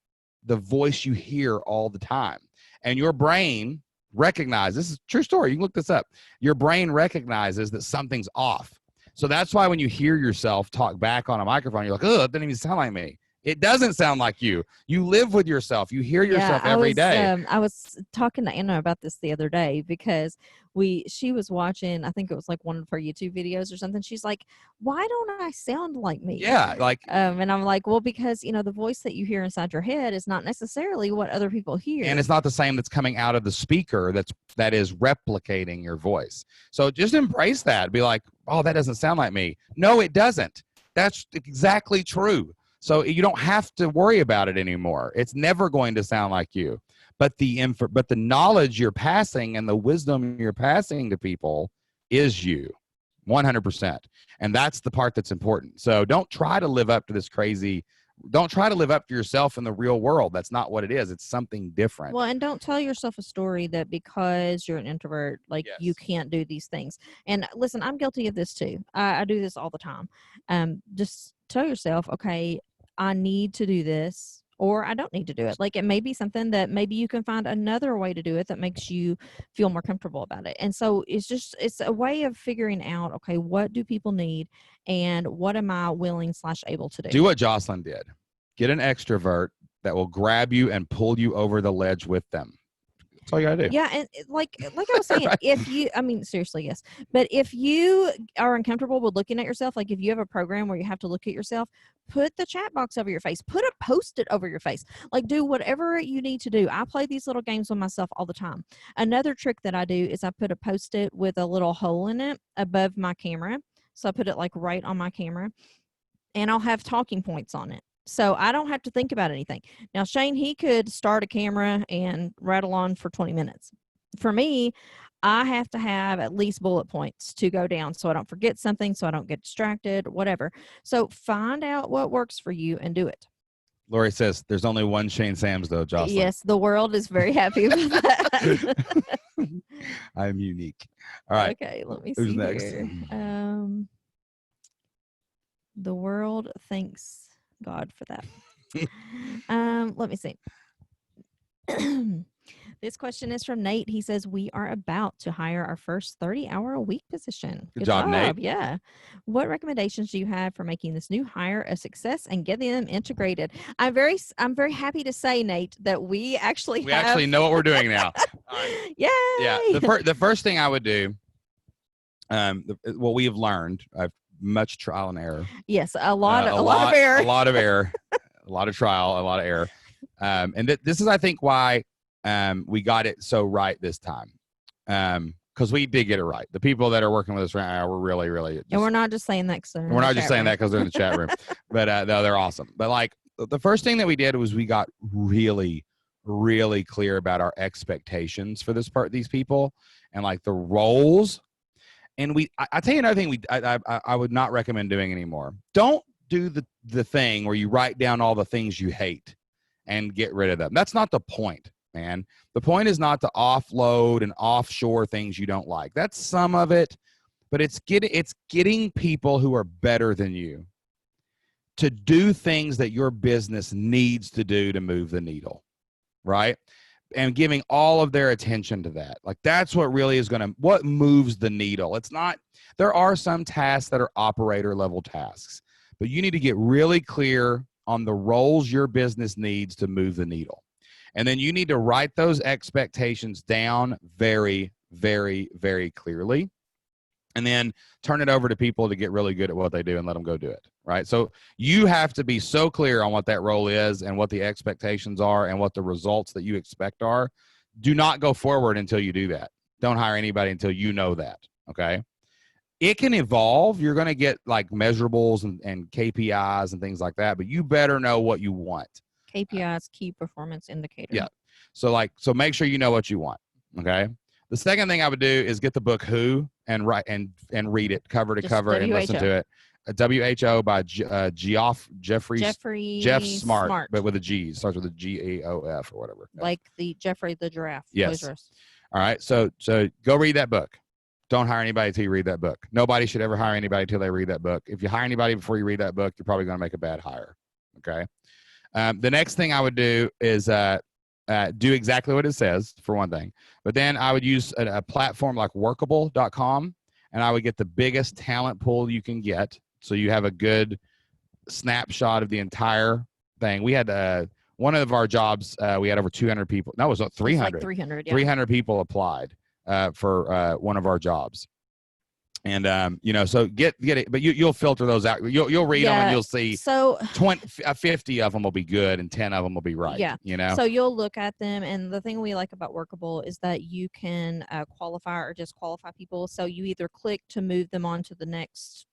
the voice you hear all the time. And your brain recognizes, this is a true story, you can look this up, your brain recognizes that something's off. So that's why when you hear yourself talk back on a microphone, you're like, oh, it doesn't even sound like me. It doesn't sound like you. You live with yourself. You hear yourself every day. I was talking to Anna about this the other day because she was watching, I think it was like one of her YouTube videos or something. She's like, why don't I sound like me? Yeah. Like, and I'm like, well, because, the voice that you hear inside your head is not necessarily what other people hear. And it's not the same that's coming out of the speaker that is replicating your voice. So just embrace that. Be like, oh, that doesn't sound like me. No, it doesn't. That's exactly true. So you don't have to worry about it anymore. It's never going to sound like you. But the knowledge you're passing and the wisdom you're passing to people is you, 100%. And that's the part that's important. So don't try to live up to this crazy. Don't try to live up to yourself in the real world. That's not what it is. It's something different. Well, and don't tell yourself a story that because you're an introvert, like you can't do these things. And listen, I'm guilty of this too. I do this all the time. Just tell yourself, okay, I need to do this, or I don't need to do it. Like it may be something that maybe you can find another way to do it that makes you feel more comfortable about it. And so it's a way of figuring out, okay, what do people need and what am I willing / able to do? Do what Jocelyn did. Get an extrovert that will grab you and pull you over the ledge with them. That's all you gotta do. Yeah, and like I was saying, Right. if you, I mean, seriously, yes. But if you are uncomfortable with looking at yourself, like if you have a program where you have to look at yourself, put the chat box over your face. Put a Post-it over your face. Like do whatever you need to do. I play these little games with myself all the time. Another trick that I do is I put a Post-it with a little hole in it above my camera. So I put it like right on my camera, and I'll have talking points on it. So I don't have to think about anything. Now, Shane, he could start a camera and rattle on for 20 minutes. For me, I have to have at least bullet points to go down so I don't forget something, so I don't get distracted, whatever. So find out what works for you and do it. Lori says there's only one Shane Sams, though, Jocelyn. Yes, the world is very happy with that. I'm unique. All right. Okay, let me Who's see next? here. The world thanks God for that. Let me see. This question is from Nate. He says, we are about to hire our first 30-hour-a-week position. Good job, Nate. Yeah. What recommendations do you have for making this new hire a success and getting them integrated? I'm very happy to say, Nate, that we actually know what we're doing now. All right. Yay! Yeah. The first thing I would do, what we have learned, much trial and error. Yes, a lot of error. A lot of error. A lot of trial, a lot of error. And this is, I think, why we got it so right this time. Because we did get it right. The people that are working with us right now were really, really. And we're not just saying that because we're not just saying that because they're in the chat room. But no, they're awesome. But like the first thing that we did was we got really, really clear about our expectations for these people, and like the roles. And I tell you another thing I would not recommend doing anymore. Don't do the thing where you write down all the things you hate and get rid of them. That's not the point, man. The point is not to offload and offshore things you don't like. That's some of it, but it's getting people who are better than you to do things that your business needs to do to move the needle, right? And giving all of their attention to that. Like that's what really is what moves the needle. It's not, there are some tasks that are operator level tasks, but you need to get really clear on the roles your business needs to move the needle. And then you need to write those expectations down very, very, very clearly. And then turn it over to people to get really good at what they do and let them go do it, right? So you have to be so clear on what that role is and what the expectations are and what the results that you expect are. Do not go forward until you do that. Don't hire anybody until you know that, okay? It can evolve. You're going to get like measurables and KPIs and things like that, but you better know what you want. KPIs, key performance indicator. Yeah. So make sure you know what you want, okay? The second thing I would do is get the book Who and write and read it cover to cover and listen to it. WHO by Jeff Smart, but with a G. It starts with a GAOF or whatever. Like the Jeffrey the Giraffe. Yes. All right. So go read that book. Don't hire anybody until you read that book. Nobody should ever hire anybody until they read that book. If you hire anybody before you read that book, you're probably going to make a bad hire. Okay. The next thing I would do is do exactly what it says, for one thing. But then I would use a platform like workable.com, and I would get the biggest talent pool you can get. So you have a good snapshot of the entire thing. We had one of our jobs, we had over 200 people. No, it was 300. Like 300, yeah. 300 people applied for one of our jobs. And so get it, but you'll filter those out. You'll read them and you'll see. So 50 of them will be good and 10 of them will be right. Yeah. So you'll look at them, and the thing we like about Workable is that you can qualify or disqualify people. So you either click to move them on to the next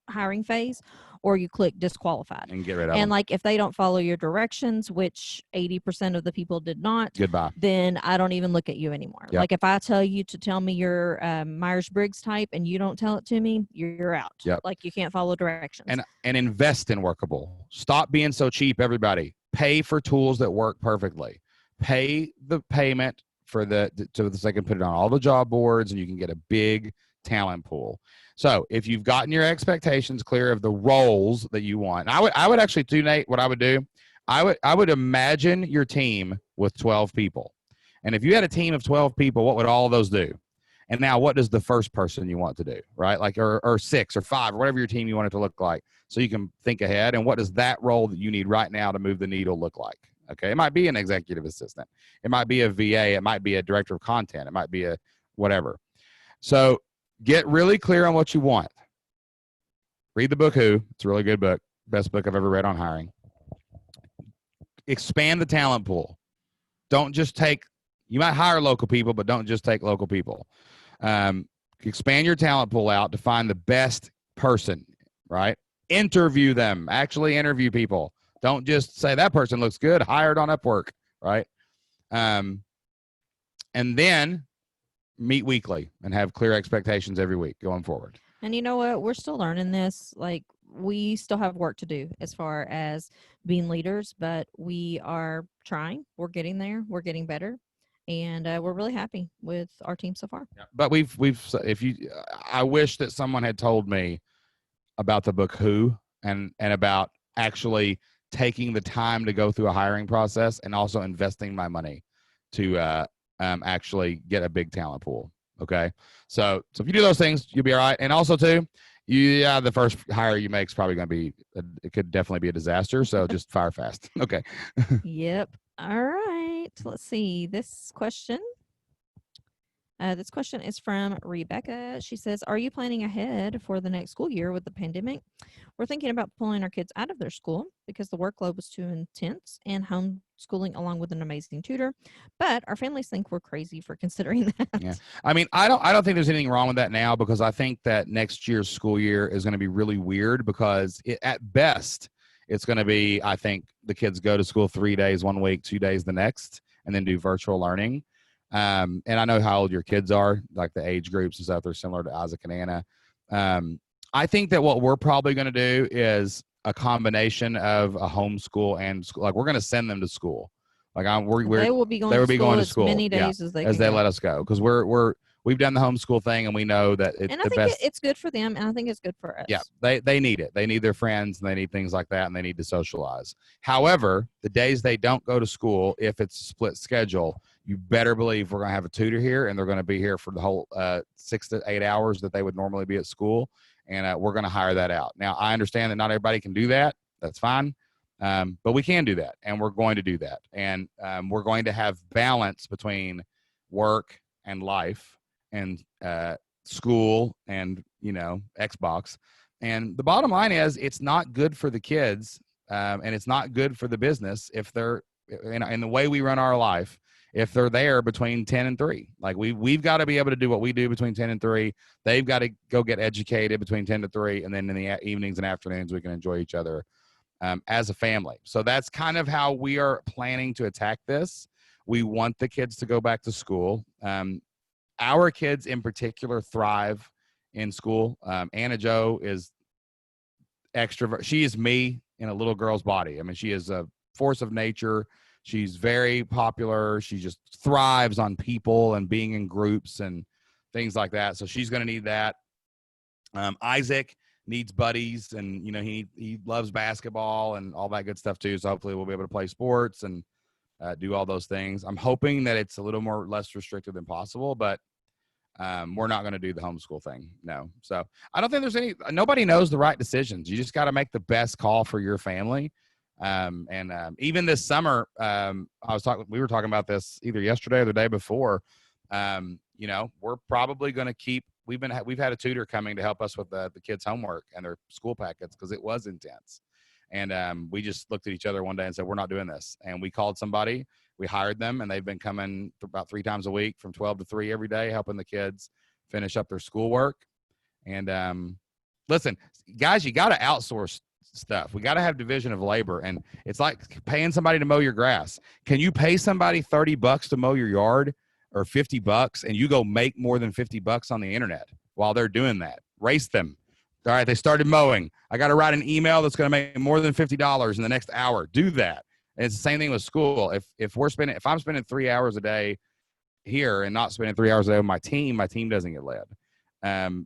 hiring phase, or you click disqualified and get rid of them. And like if they don't follow your directions, which 80% of the people did not, goodbye. Then I don't even look at you anymore. Yep. Like if I tell you to tell me your Myers-Briggs type and you don't tell it to me, you're out. Yep. Like you can't follow directions. And invest in Workable. Stop being so cheap, everybody. Pay for tools that work perfectly. Pay the payment so they can put it on all the job boards and you can get a big talent pool. So if you've gotten your expectations clear of the roles that you want, I would actually do, Nate, what I would do, I would imagine your team with 12 people. And if you had a team of 12 people, what would all of those do? And now what does the first person you want to do, right? Like, or 6 or 5 or whatever your team you want it to look like, so you can think ahead. And what does that role that you need right now to move the needle look like? Okay. It might be an executive assistant. It might be a VA. It might be a director of content. It might be a whatever. So get really clear on what you want. Read the book Who. It's a really good book. Best book I've ever read on hiring. Expand the talent pool. Don't just you might hire local people, but don't just take local people. Expand your talent pool out to find the best person, right? Interview them. Actually interview people. Don't just say that person looks good, hired on Upwork, right? And then meet weekly and have clear expectations every week going forward. And you know what? We're still learning this. Like, we still have work to do as far as being leaders, but we are trying. We're getting there. We're getting better. And we're really happy with our team so far. Yeah. But I wish that someone had told me about the book Who and about actually taking the time to go through a hiring process and also investing my money to actually get a big talent pool. Okay. So if you do those things, you'll be all right. And also too, the first hire you make is probably going to be, it could definitely be a disaster. So just fire fast. Okay. Yep. All right. Let's see. This question is from Rebecca. She says, "Are you planning ahead for the next school year with the pandemic? We're thinking about pulling our kids out of their school because the workload was too intense and homeschooling along with an amazing tutor. But our families think we're crazy for considering that." Yeah. I mean, I don't think there's anything wrong with that now, because I think that next year's school year is going to be really weird, because at best it's going to be, I think the kids go to school 3 days one week, 2 days the next, and then do virtual learning. And I know how old your kids are, like the age groups and stuff. They're similar to Isaac and Anna. I think that what we're probably going to do is a combination of a homeschool and school. Like, we're going to send them to school. Like, they will be going to school as many days as they let us go, because we've done the homeschool thing, and we know that it's and I think it's good for them, and I think it's good for us. Yeah, they need it. They need their friends, and they need things like that, and they need to socialize. However, the days they don't go to school, if it's a split schedule, you better believe we're going to have a tutor here, and they're going to be here for the whole 6 to 8 hours that they would normally be at school, and we're going to hire that out. Now, I understand that not everybody can do that. That's fine. But we can do that, and we're going to do that. And we're going to have balance between work and life and school and, Xbox. And the bottom line is, it's not good for the kids, and it's not good for the business if they're in the way we run our life, if they're there between 10 and 3. Like, we've got to be able to do what we do between 10 and 3. They've got to go get educated between 10 to 3, and then in the evenings and afternoons we can enjoy each other as a family. So that's kind of how we are planning to attack this. We want the kids to go back to school. Our kids in particular thrive in school. Anna Jo is extrovert. She is me in a little girl's body. I mean, she is a force of nature. She's very popular. She just thrives on people and being in groups and things like that. So she's going to need that. Isaac needs buddies, and he loves basketball and all that good stuff too. So hopefully we'll be able to play sports and do all those things. I'm hoping that it's a little less restrictive than possible, but we're not going to do the homeschool thing. No. So I don't think nobody knows the right decisions. You just got to make the best call for your family. Even this summer, we were talking about this either yesterday or the day before. We're probably going to keep. We've had a tutor coming to help us with the kids' homework and their school packets, because it was intense. And we just looked at each other one day and said, we're not doing this. And we called somebody, we hired them, and they've been coming about 3 times a week from 12 to 3 every day, helping the kids finish up their schoolwork. And listen, guys, you got to outsource stuff. We got to have division of labor, and it's like paying somebody to mow your grass. Can you pay somebody $30 to mow your yard, or $50, and you go make more than $50 on the internet while they're doing that? Race them. All right, they started mowing. I got to write an email that's going to make more than $50 in the next hour. Do that. And it's the same thing with school. If I'm spending 3 hours a day here and not spending 3 hours a day with my team doesn't get led.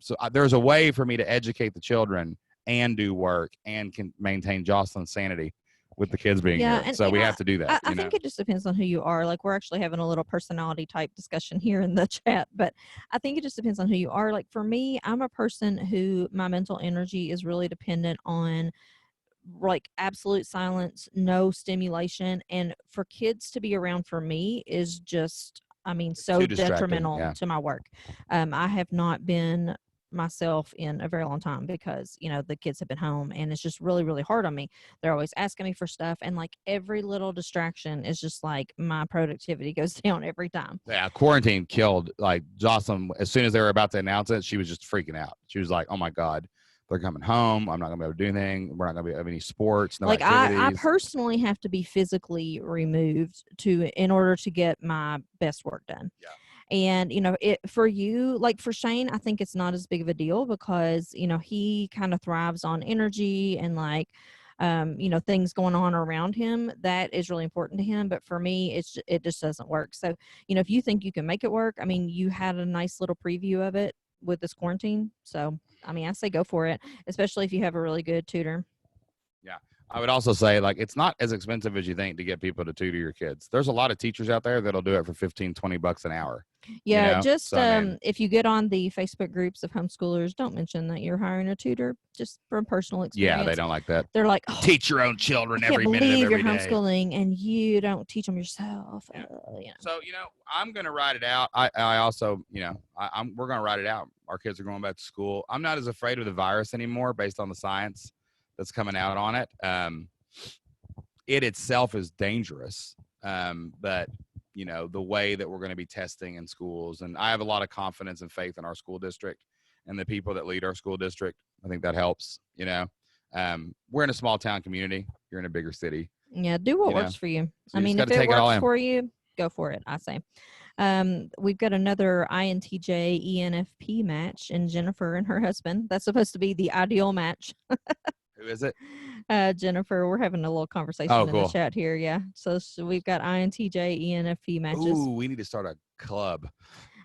So there's a way for me to educate the children and do work and can maintain Jocelyn's sanity with the kids being here. And, so we have to do that. I think it just depends on who you are. Like, we're actually having a little personality type discussion here in the chat, but I think it just depends on who you are. Like, for me, I'm a person who my mental energy is really dependent on like absolute silence, no stimulation. And for kids to be around for me is just, so detrimental to my work. I have not been myself in a very long time because the kids have been home, and it's just really, really hard on me. They're always asking me for stuff, and like every little distraction is just like my productivity goes down every time. Yeah, quarantine killed like Jocelyn. As soon as they were about to announce it, she was just freaking out. She was like, oh my God, they're coming home. I'm not going to be able to do anything. We're not going to have any sports, no like activities. I personally have to be physically removed in order to get my best work done. Yeah. And, it for you, like for Shane, I think it's not as big of a deal because, he kind of thrives on energy and like, things going on around him. That is really important to him. But for me, it just doesn't work. So, if you think you can make it work, I mean, you had a nice little preview of it with this quarantine. So, I mean, I say go for it, especially if you have a really good tutor. Yeah. I would also say, like, it's not as expensive as you think to get people to tutor your kids. There's a lot of teachers out there that'll do it for $15-20 an hour. Yeah, just So, I mean, if you get on the Facebook groups of homeschoolers, don't mention that you're hiring a tutor, just from personal experience. yeah, they don't like that. They're like, oh, Teach your own children I can't every minute of believe every you're day. homeschooling and you don't teach them yourself. Yeah. So, I'm going to write it out. I also, we're going to write it out. Our kids are going back to school. I'm not as afraid of the virus anymore based on the science that's coming out on it. It itself is dangerous. But, the way that we're going to be testing in schools, and I have a lot of confidence and faith in our school district and the people that lead our school district. I think that helps, we're in a small town community. You're in a bigger city. Yeah, do what works for you. So I mean, if it works for you, go for it, I say. We've got another INTJ ENFP match, and Jennifer and her husband. That's supposed to be the ideal match. Who is it? Jennifer. We're having a little conversation in the chat here. Yeah. So we've got INTJ ENFP matches. Ooh, we need to start a club.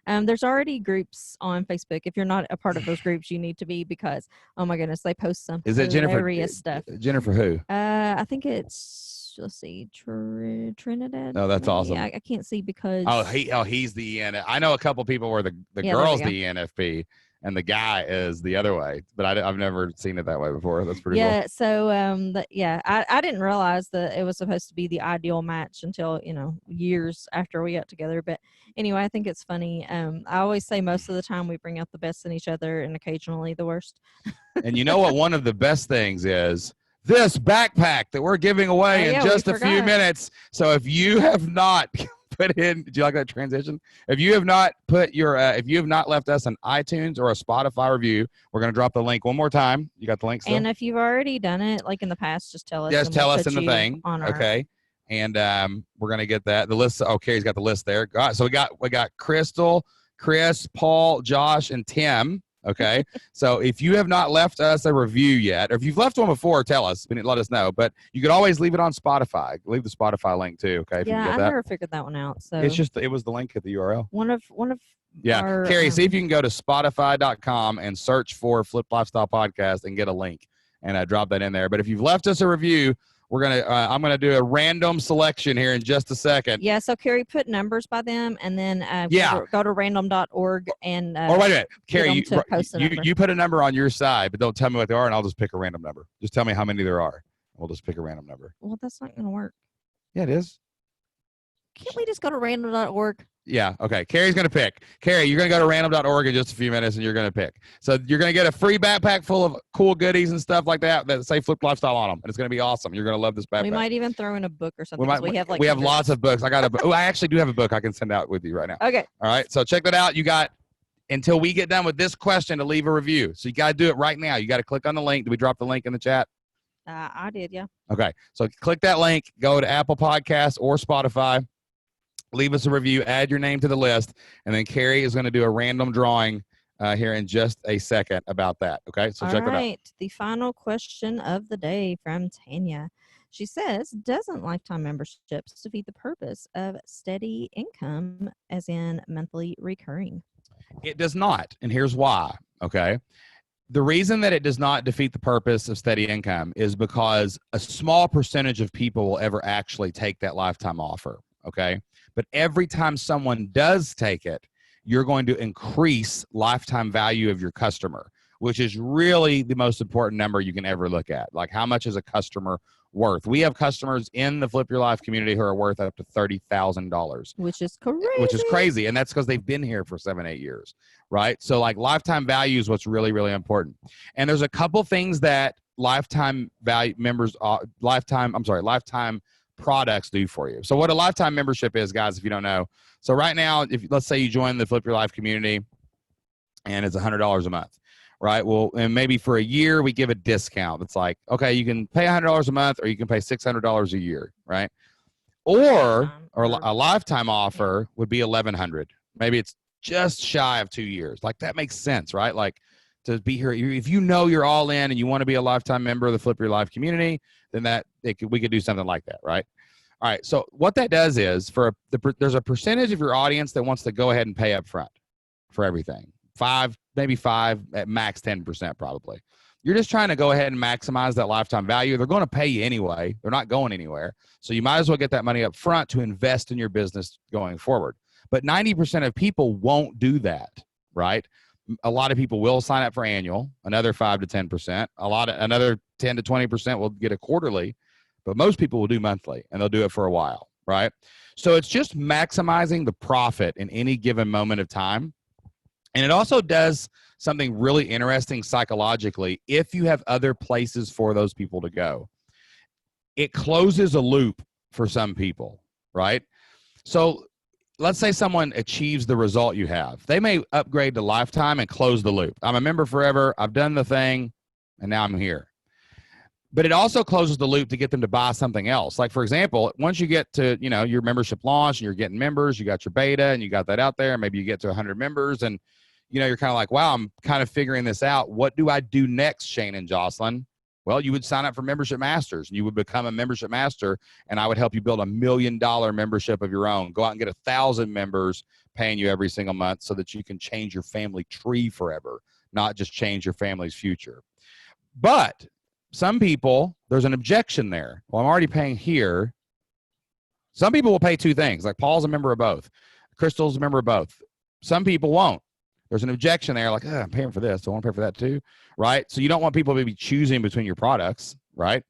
There's already groups on Facebook. If you're not a part of those groups, you need to be, because, oh my goodness, they post some hilarious stuff. Jennifer who? I think it's, let's see, Trinidad. Oh, that's awesome. Yeah, I can't see because. He's the ENF. I know a couple people where the girl's the ENFP and the guy is the other way, but I've never seen it that way before. That's pretty cool. Yeah. So, I didn't realize that it was supposed to be the ideal match until, years after we got together. But anyway, I think it's funny. I always say most of the time we bring out the best in each other and occasionally the worst. And you know what? One of the best things is this backpack that we're giving away in just a few minutes. So if you have not put in, did you like that transition? If you have not put your, if you have not left us an iTunes or a Spotify review, we're going to drop the link one more time. You got the link still? And if you've already done it, like in the past, just tell us. Just tell us in the thing. Okay. And we're going to get that. The list. Okay, he's got the list there. So we got Crystal, Chris, Paul, Josh, and Tim. Okay. So if you have not left us a review yet, or if you've left one before, tell us. Let us know. But you could always leave it on Spotify. Leave the Spotify link too. Okay. If yeah, you I never figured that one out. So it was the link at the URL. One of Carrie, see if you can go to Spotify.com and search for Flip Lifestyle Podcast and get a link and drop that in there. But if you've left us a review, I'm gonna do a random selection here in just a second. Yeah. So Carrie, put numbers by them, and then go to random.org and. Or wait a minute, Carrie, you put a number on your side, but don't tell me what they are, and I'll just pick a random number. Just tell me how many there are. We'll just pick a random number. Well, that's not gonna work. Yeah, it is. Can't we just go to random.org? Yeah. Okay. Carrie's going to pick. Carrie, you're going to go to random.org in just a few minutes and you're going to pick. So you're going to get a free backpack full of cool goodies and stuff like that say Flip Lifestyle on them. And it's going to be awesome. You're going to love this backpack. We might even throw in a book or something. We have lots of books. I got a book. I actually do have a book I can send out with you right now. Okay. All right. So check that out. You got until we get done with this question to leave a review. So you got to do it right now. You got to click on the link. Did we drop the link in the chat? I did. Yeah. Okay. So click that link, go to Apple Podcasts or Spotify. Leave us a review, add your name to the list, and then Carrie is going to do a random drawing here in just a second about that. Okay, so check that out. All right, the final question of the day from Tanya. She says, doesn't lifetime memberships defeat the purpose of steady income, as in monthly recurring? It does not, and here's why, okay? The reason that it does not defeat the purpose of steady income is because a small percentage of people will ever actually take that lifetime offer, okay? But every time someone does take it, you're going to increase lifetime value of your customer, which is really the most important number you can ever look at. Like, how much is a customer worth? We have customers in the Flip Your Life community who are worth up to $30,000. Which is crazy. Which is crazy. And that's because they've been here for 7-8 years, right? So, like, lifetime value is what's really, really important. And there's a couple things that lifetime products do for you. So what a lifetime membership is, guys, if you don't know. So right now, if let's say you join the Flip Your Life community and it's $100 a month, right? Well, and maybe for a year we give a discount. It's like, okay, you can pay $100 a month or you can pay $600 a year, right? Or a lifetime offer would be $1,100. Maybe it's just shy of 2 years. Like that makes sense, right? Like to be here, if you know you're all in and you want to be a lifetime member of the Flip Your Life community, then we could do something like that, right? All right. So what that does is there's a percentage of your audience that wants to go ahead and pay up front for everything. 5, maybe 5, at max 10% probably. You're just trying to go ahead and maximize that lifetime value. They're going to pay you anyway. They're not going anywhere. So you might as well get that money up front to invest in your business going forward. But 90% of people won't do that, right? A lot of people will sign up for annual, another 5 to 10%. Another 10 to 20% will get a quarterly, but most people will do monthly, and they'll do it for a while, right? So it's just maximizing the profit in any given moment of time. And it also does something really interesting psychologically if you have other places for those people to go. It closes a loop for some people, right? So let's say someone achieves the result you have. They may upgrade to lifetime and close the loop. I'm a member forever. I've done the thing, and now I'm here. But it also closes the loop to get them to buy something else. Like, for example, once you get to, your membership launch and you're getting members, you got your beta and you got that out there, maybe you get to 100 members and, you're kind of like, wow, I'm kind of figuring this out. What do I do next, Shane and Jocelyn? Well, you would sign up for Membership Masters. You would become a Membership Master, and I would help you build $1 million membership of your own. Go out and get 1,000 members paying you every single month so that you can change your family tree forever, not just change your family's future. But some people, there's an objection there. Well, I'm already paying here. Some people will pay 2 things. Like Paul's a member of both. Crystal's a member of both. Some people won't. There's an objection there, like, I'm paying for this. Do I want to pay for that too? Right? So you don't want people to be choosing between your products, right?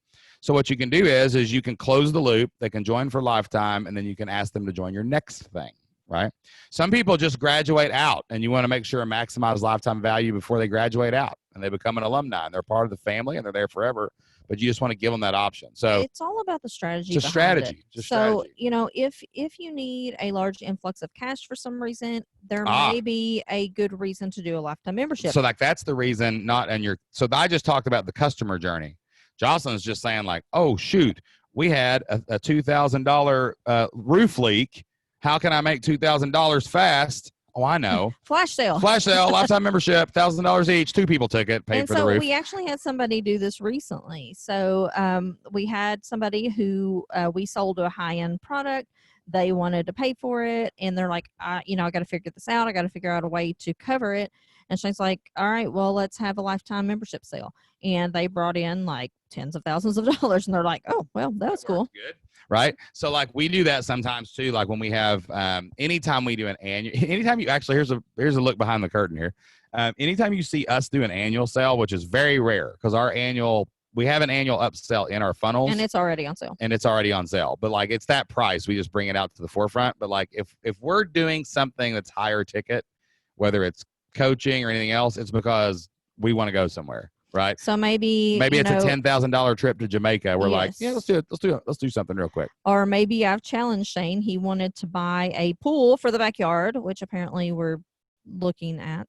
So what you can do is you can close the loop. They can join for lifetime, and then you can ask them to join your next thing, right? Some people just graduate out, and you want to make sure and maximize lifetime value before they graduate out, and they become an alumni, and they're part of the family, and they're there forever. But you just want to give them that option. So it's all about the strategy. It's a strategy. So, if you need a large influx of cash for some reason, there may be a good reason to do a lifetime membership. So that's the reason, so I just talked about the customer journey. Jocelyn's just saying like, oh shoot, we had a $2,000 roof leak. How can I make $2,000 fast? Oh, I know. Flash sale, lifetime membership, $1,000 each. 2 people took it, paid for the roof. We actually had somebody do this recently. So we had somebody who we sold a high-end product. They wanted to pay for it, and they're like, I got to figure this out. I got to figure out a way to cover it. And she's like, all right, well, let's have a lifetime membership sale. And they brought in like tens of thousands of dollars, and they're like, oh, well, that was cool. Good. Right. So like we do that sometimes too. Like when we have, anytime we do an annual, anytime you actually, here's a look behind the curtain here. Anytime you see us do an annual sale, which is very rare because we have an annual upsell in our funnels, and it's already on sale. But like, it's that price. We just bring it out to the forefront. But like, if we're doing something that's higher ticket, whether it's coaching or anything else, it's because we want to go somewhere. Right. So maybe it's a $10,000 trip to Jamaica. We're like, yeah, let's do it. Let's do something real quick. Or maybe I've challenged Shane. He wanted to buy a pool for the backyard, which apparently we're looking at.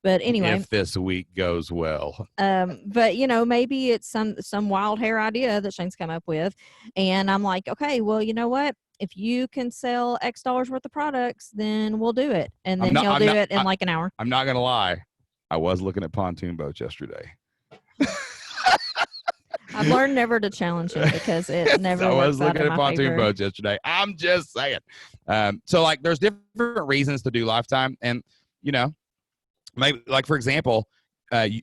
But anyway, if this week goes well. But maybe it's some wild hair idea that Shane's come up with, and I'm like, okay, well, you know what? If you can sell X dollars worth of products, then we'll do it, and then he'll do it in like an hour. I'm not gonna lie. I was looking at pontoon boats yesterday. I've learned never to challenge him because it never I was looking at pontoon boats yesterday. I'm just saying. So like there's different reasons to do lifetime, and maybe like for example,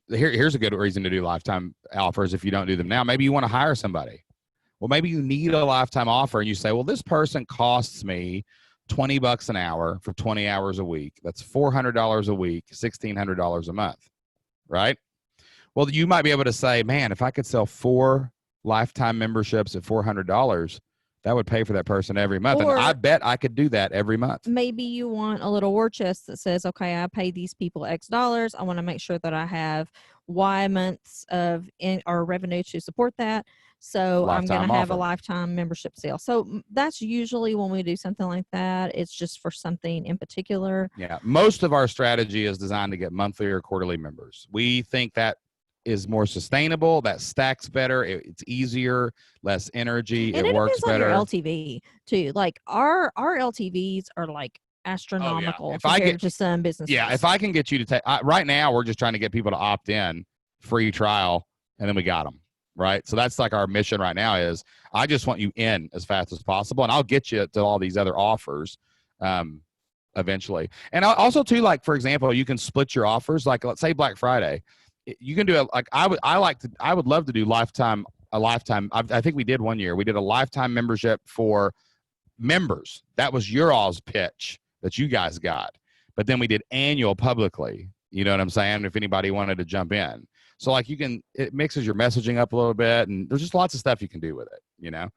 here's a good reason to do lifetime offers if you don't do them now. Maybe you want to hire somebody. Well, maybe you need a lifetime offer and you say, well, this person costs me $20 an hour for 20 hours a week. That's $400 a week, $1,600 a month, right? Well, you might be able to say, man, if I could sell 4 lifetime memberships at $400, that would pay for that person every month. And I bet I could do that every month. Maybe you want a little war chest that says, okay, I pay these people X dollars. I want to make sure that I have Y months of our revenue to support that. So I'm going Lifetime to have a offer. lifetime membership sale. So that's usually when we do something like that. It's just for something in particular. Yeah. Most of our strategy is designed to get monthly or quarterly members. We think that is more sustainable. That stacks better. It's easier, less energy. And It it works depends on your better. LTV too. Like our LTVs are like Oh yeah. astronomical If I compared get, to some businesses. yeah, if I can get you to take, right now, we're just trying to get people to opt in, free trial, and then we got them. Right. So that's like our mission right now is I just want you in as fast as possible, and I'll get you to all these other offers eventually. And also too, like, for example, you can split your offers. Like, let's say Black Friday, you can do it. Like I would love to do a lifetime. I think we did one year. We did a lifetime membership for members. That was your all's pitch that you guys got. But then we did annual publicly. You know what I'm saying? If anybody wanted to jump in. So like it mixes your messaging up a little bit, and there's just lots of stuff you can do with it, you know?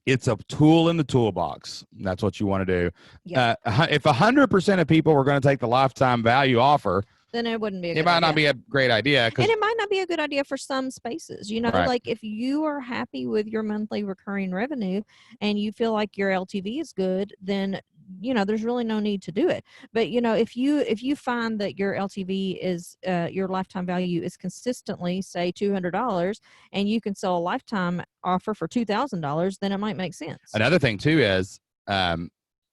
It's a tool in the toolbox. That's what you want to do. Yeah. If 100% of people were going to take the lifetime value offer, then it wouldn't be a it good might idea. not be a great idea. And it might not be a good idea for some spaces. You know, Right. like if you are happy with your monthly recurring revenue and you feel like your LTV is good, then you know there's really no need to do it. But you know, if you find that your LTV is your lifetime value is consistently say $200 and you can sell a lifetime offer for $2,000, then it might make sense. Another thing too is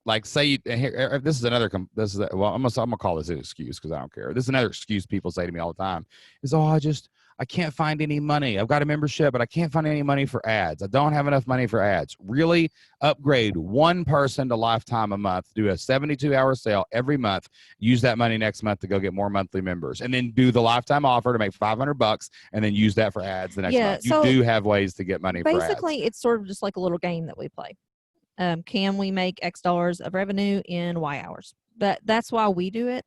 like say you here, this is another well I'm gonna call this an excuse because I don't care. This is another excuse people say to me all the time is, oh, I can't find any money. I've got a membership, but I can't find any money for ads. I don't have enough money for ads. Really upgrade one person to lifetime a month, do a 72-hour sale every month, use that money next month to go get more monthly members, and then do the lifetime offer to make $500 and then use that for ads the next month. You do have ways to get money for ads. Basically, it's sort of just like a little game that we play. Can we make X dollars of revenue in Y hours? That's why we do it.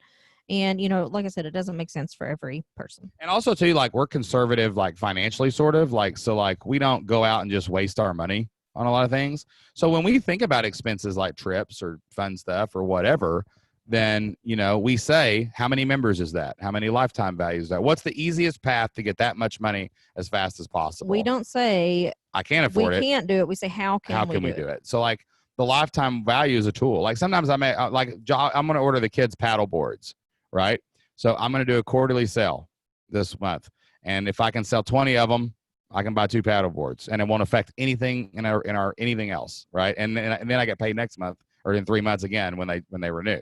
And, you know, like I said, it doesn't make sense for every person. And also, too, like we're conservative, like financially, sort of like, so like we don't go out and just waste our money on a lot of things. So when we think about expenses like trips or fun stuff or whatever, then, you know, we say, how many members is that? How many lifetime values is that? What's the easiest path to get that much money as fast as possible? We don't say, I can't afford it. We can't do it. We say, how can we do it? So like the lifetime value is a tool. Like sometimes I'm going to order the kids paddle boards. Right. So I'm going to do a quarterly sale this month. And if I can sell 20 of them, I can buy 2 paddle boards and it won't affect anything in our anything else. Right. And then I get paid next month or in 3 months again when they renew.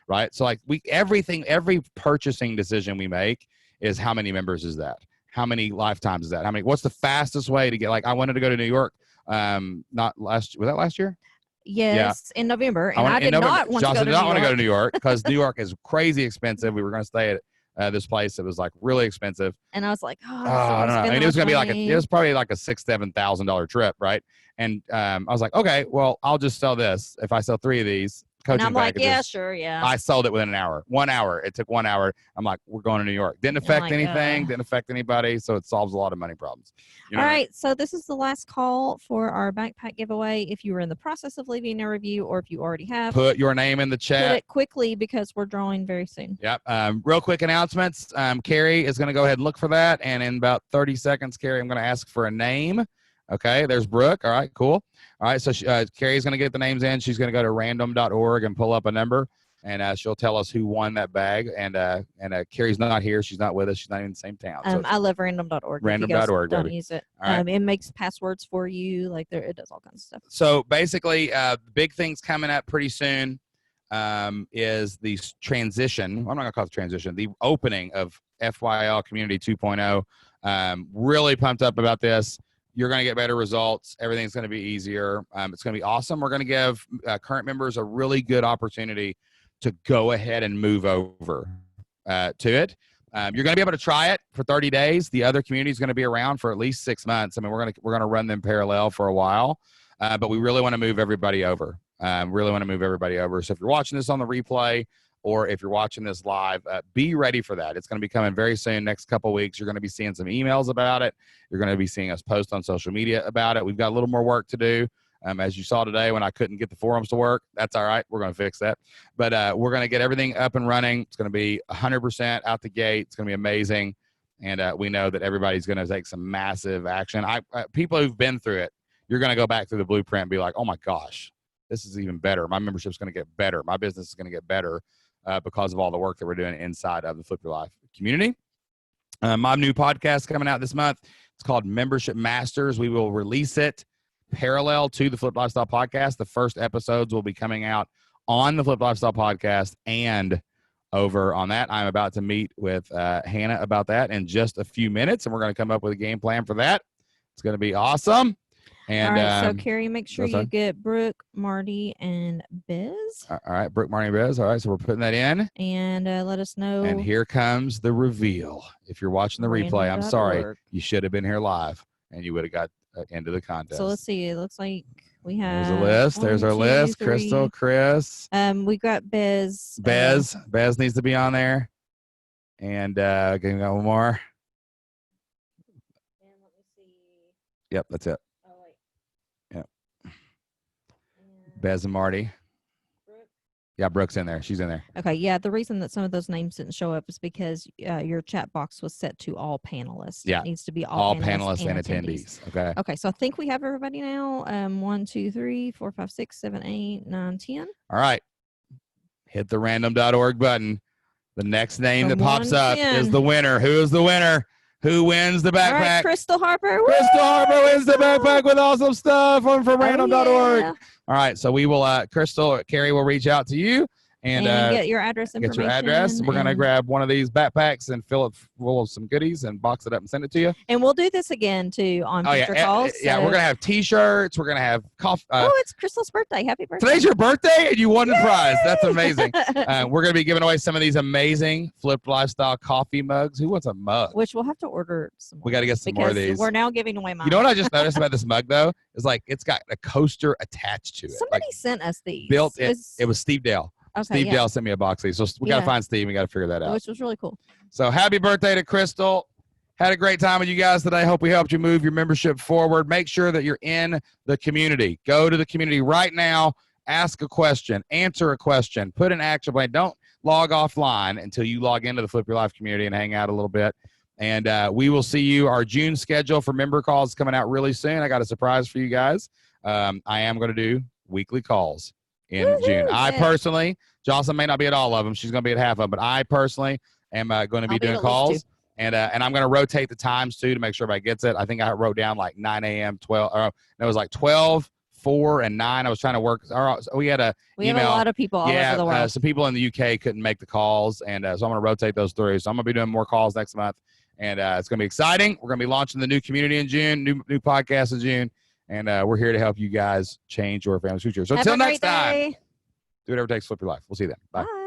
Right. So like every purchasing decision we make is how many members is that? How many lifetimes is that? What's the fastest way to get, like, I wanted to go to New York. Was that last year? Yes, yeah. In November, and I did not want to go to New York. Josh did not want to go to New York because New York is crazy expensive. We were going to stay at this place. It was like really expensive, and I was like, oh, I don't know. And it was going to be it was probably like a $6,000-7,000 trip, right? And I was like, okay, well, I'll just sell this. If I sell 3 of these coaching and I'm packages, like, yeah, sure, yeah. I sold it within an hour. 1 hour. It took 1 hour. I'm like, we're going to New York. Didn't affect anything. Didn't affect anybody. So it solves a lot of money problems. You know? All right. So this is the last call for our backpack giveaway. If you were in the process of leaving a review or if you already have, put your name in the chat. Put it quickly because we're drawing very soon. Yep. Real quick announcements. Carrie is going to go ahead and look for that. And in about 30 seconds, Carrie, I'm going to ask for a name. Okay, there's Brooke. All right, cool. All right, so Carrie's going to get the names in. She's going to go to random.org and pull up a number, and she'll tell us who won that bag. And Carrie's not here. She's not with us. She's not in the same town. So I love random.org. Random.org. Don't use it. Right. It makes passwords for you. Like it does all kinds of stuff. So basically, big things coming up pretty soon is the transition. I'm not going to call it transition. The opening of FYL Community 2.0. Really pumped up about this. You're going to get better results. Everything's going to be easier. It's going to be awesome. We're going to give current members a really good opportunity to go ahead and move over to it. You're going to be able to try it for 30 days. The other community is going to be around for at least 6 months. I mean, we're going to run them parallel for a while, but we really want to move everybody over. So if you're watching this on the replay, or if you're watching this live, be ready for that. It's going to be coming very soon, next couple of weeks. You're going to be seeing some emails about it. You're going to be seeing us post on social media about it. We've got a little more work to do. As you saw today when I couldn't get the forums to work, that's all right. We're going to fix that. But we're going to get everything up and running. It's going to be 100% out the gate. It's going to be amazing. And we know that everybody's going to take some massive action. People who've been through it, you're going to go back through the blueprint and be like, oh my gosh, this is even better. My membership's going to get better. My business is going to get better because of all the work that we're doing inside of the Flip Your Life community. My new podcast coming out this month. It's called Membership Masters. We will release it parallel to the Flip Lifestyle podcast. The first episodes will be coming out on the Flip Lifestyle podcast and over on that. I'm about to meet with Hannah about that in just a few minutes, and we're going to come up with a game plan for that. It's going to be awesome. And, all right, so Carrie, make sure you get Brooke, Marty, and Biz. All right, Brooke, Marty, and Biz. All right, so we're putting that in. And let us know. And here comes the reveal. If you're watching the replay, I'm sorry. You should have been here live, and you would have got into the contest. So let's see. It looks like we have. There's a list. There's our list. 3. Crystal, Chris. We got Biz. Bez needs to be on there. And can we got one more? And let me see. Yep, that's it. Oh, wait. Yep. Bez and Marty. Brooke. Yeah, Brooke's in there. She's in there. Okay, yeah. The reason that some of those names didn't show up is because your chat box was set to all panelists. Yeah. It needs to be all panelists and attendees. Okay. Okay, so I think we have everybody now. 1, 2, 3, 4, 5, 6, 7, 8, 9, 10. All right. Hit the random.org button. The next name that pops up is the winner. Who is the winner? Who wins the backpack? All right, Crystal Harper. Crystal Harper wins the backpack with awesome stuff from random.org. Yeah. All right, so we will, Crystal, Carrie will reach out to you and get your address information. Get your address. We're going to grab one of these backpacks and fill it full of some goodies and box it up and send it to you. And we'll do this again, too, on future calls. Yeah, we're going to have T-shirts. We're going to have coffee. It's Crystal's birthday. Happy birthday. Today's your birthday and you won the prize. That's amazing. We're going to be giving away some of these amazing Flipped Lifestyle coffee mugs. Who wants a mug? Which we'll have to order some more. We got to get some more of these. We're now giving away mine. You know what I just noticed about this mug, though? Is like it's got a coaster attached to it. Somebody sent us these. It was Steve Dale. Okay, Steve Dale sent me a box of these. So we got to find Steve. We got to figure that out. Which was really cool. So happy birthday to Crystal. Had a great time with you guys today. Hope we helped you move your membership forward. Make sure that you're in the community. Go to the community right now. Ask a question. Answer a question. Put an action plan. Don't log offline until you log into the Flip Your Life community and hang out a little bit. And we will see you. Our June schedule for member calls is coming out really soon. I got a surprise for you guys. I am going to do weekly calls in June. I personally, Jocelyn may not be at all of them. She's going to be at half of them. But I personally am going to be doing calls. And I'm going to rotate the times, too, to make sure everybody gets it. I think I wrote down like 9 a.m., 12. Or it was like 12, 4, and 9. I was trying to work. We had a email. Have a lot of people all over the world. Some people in the UK couldn't make the calls. And so I'm going to rotate those through. So I'm going to be doing more calls next month. And it's going to be exciting. We're going to be launching the new community in June, new podcast in June. And we're here to help you guys change your family's future. So until next time, do whatever it takes to flip your life. We'll see you then. Bye.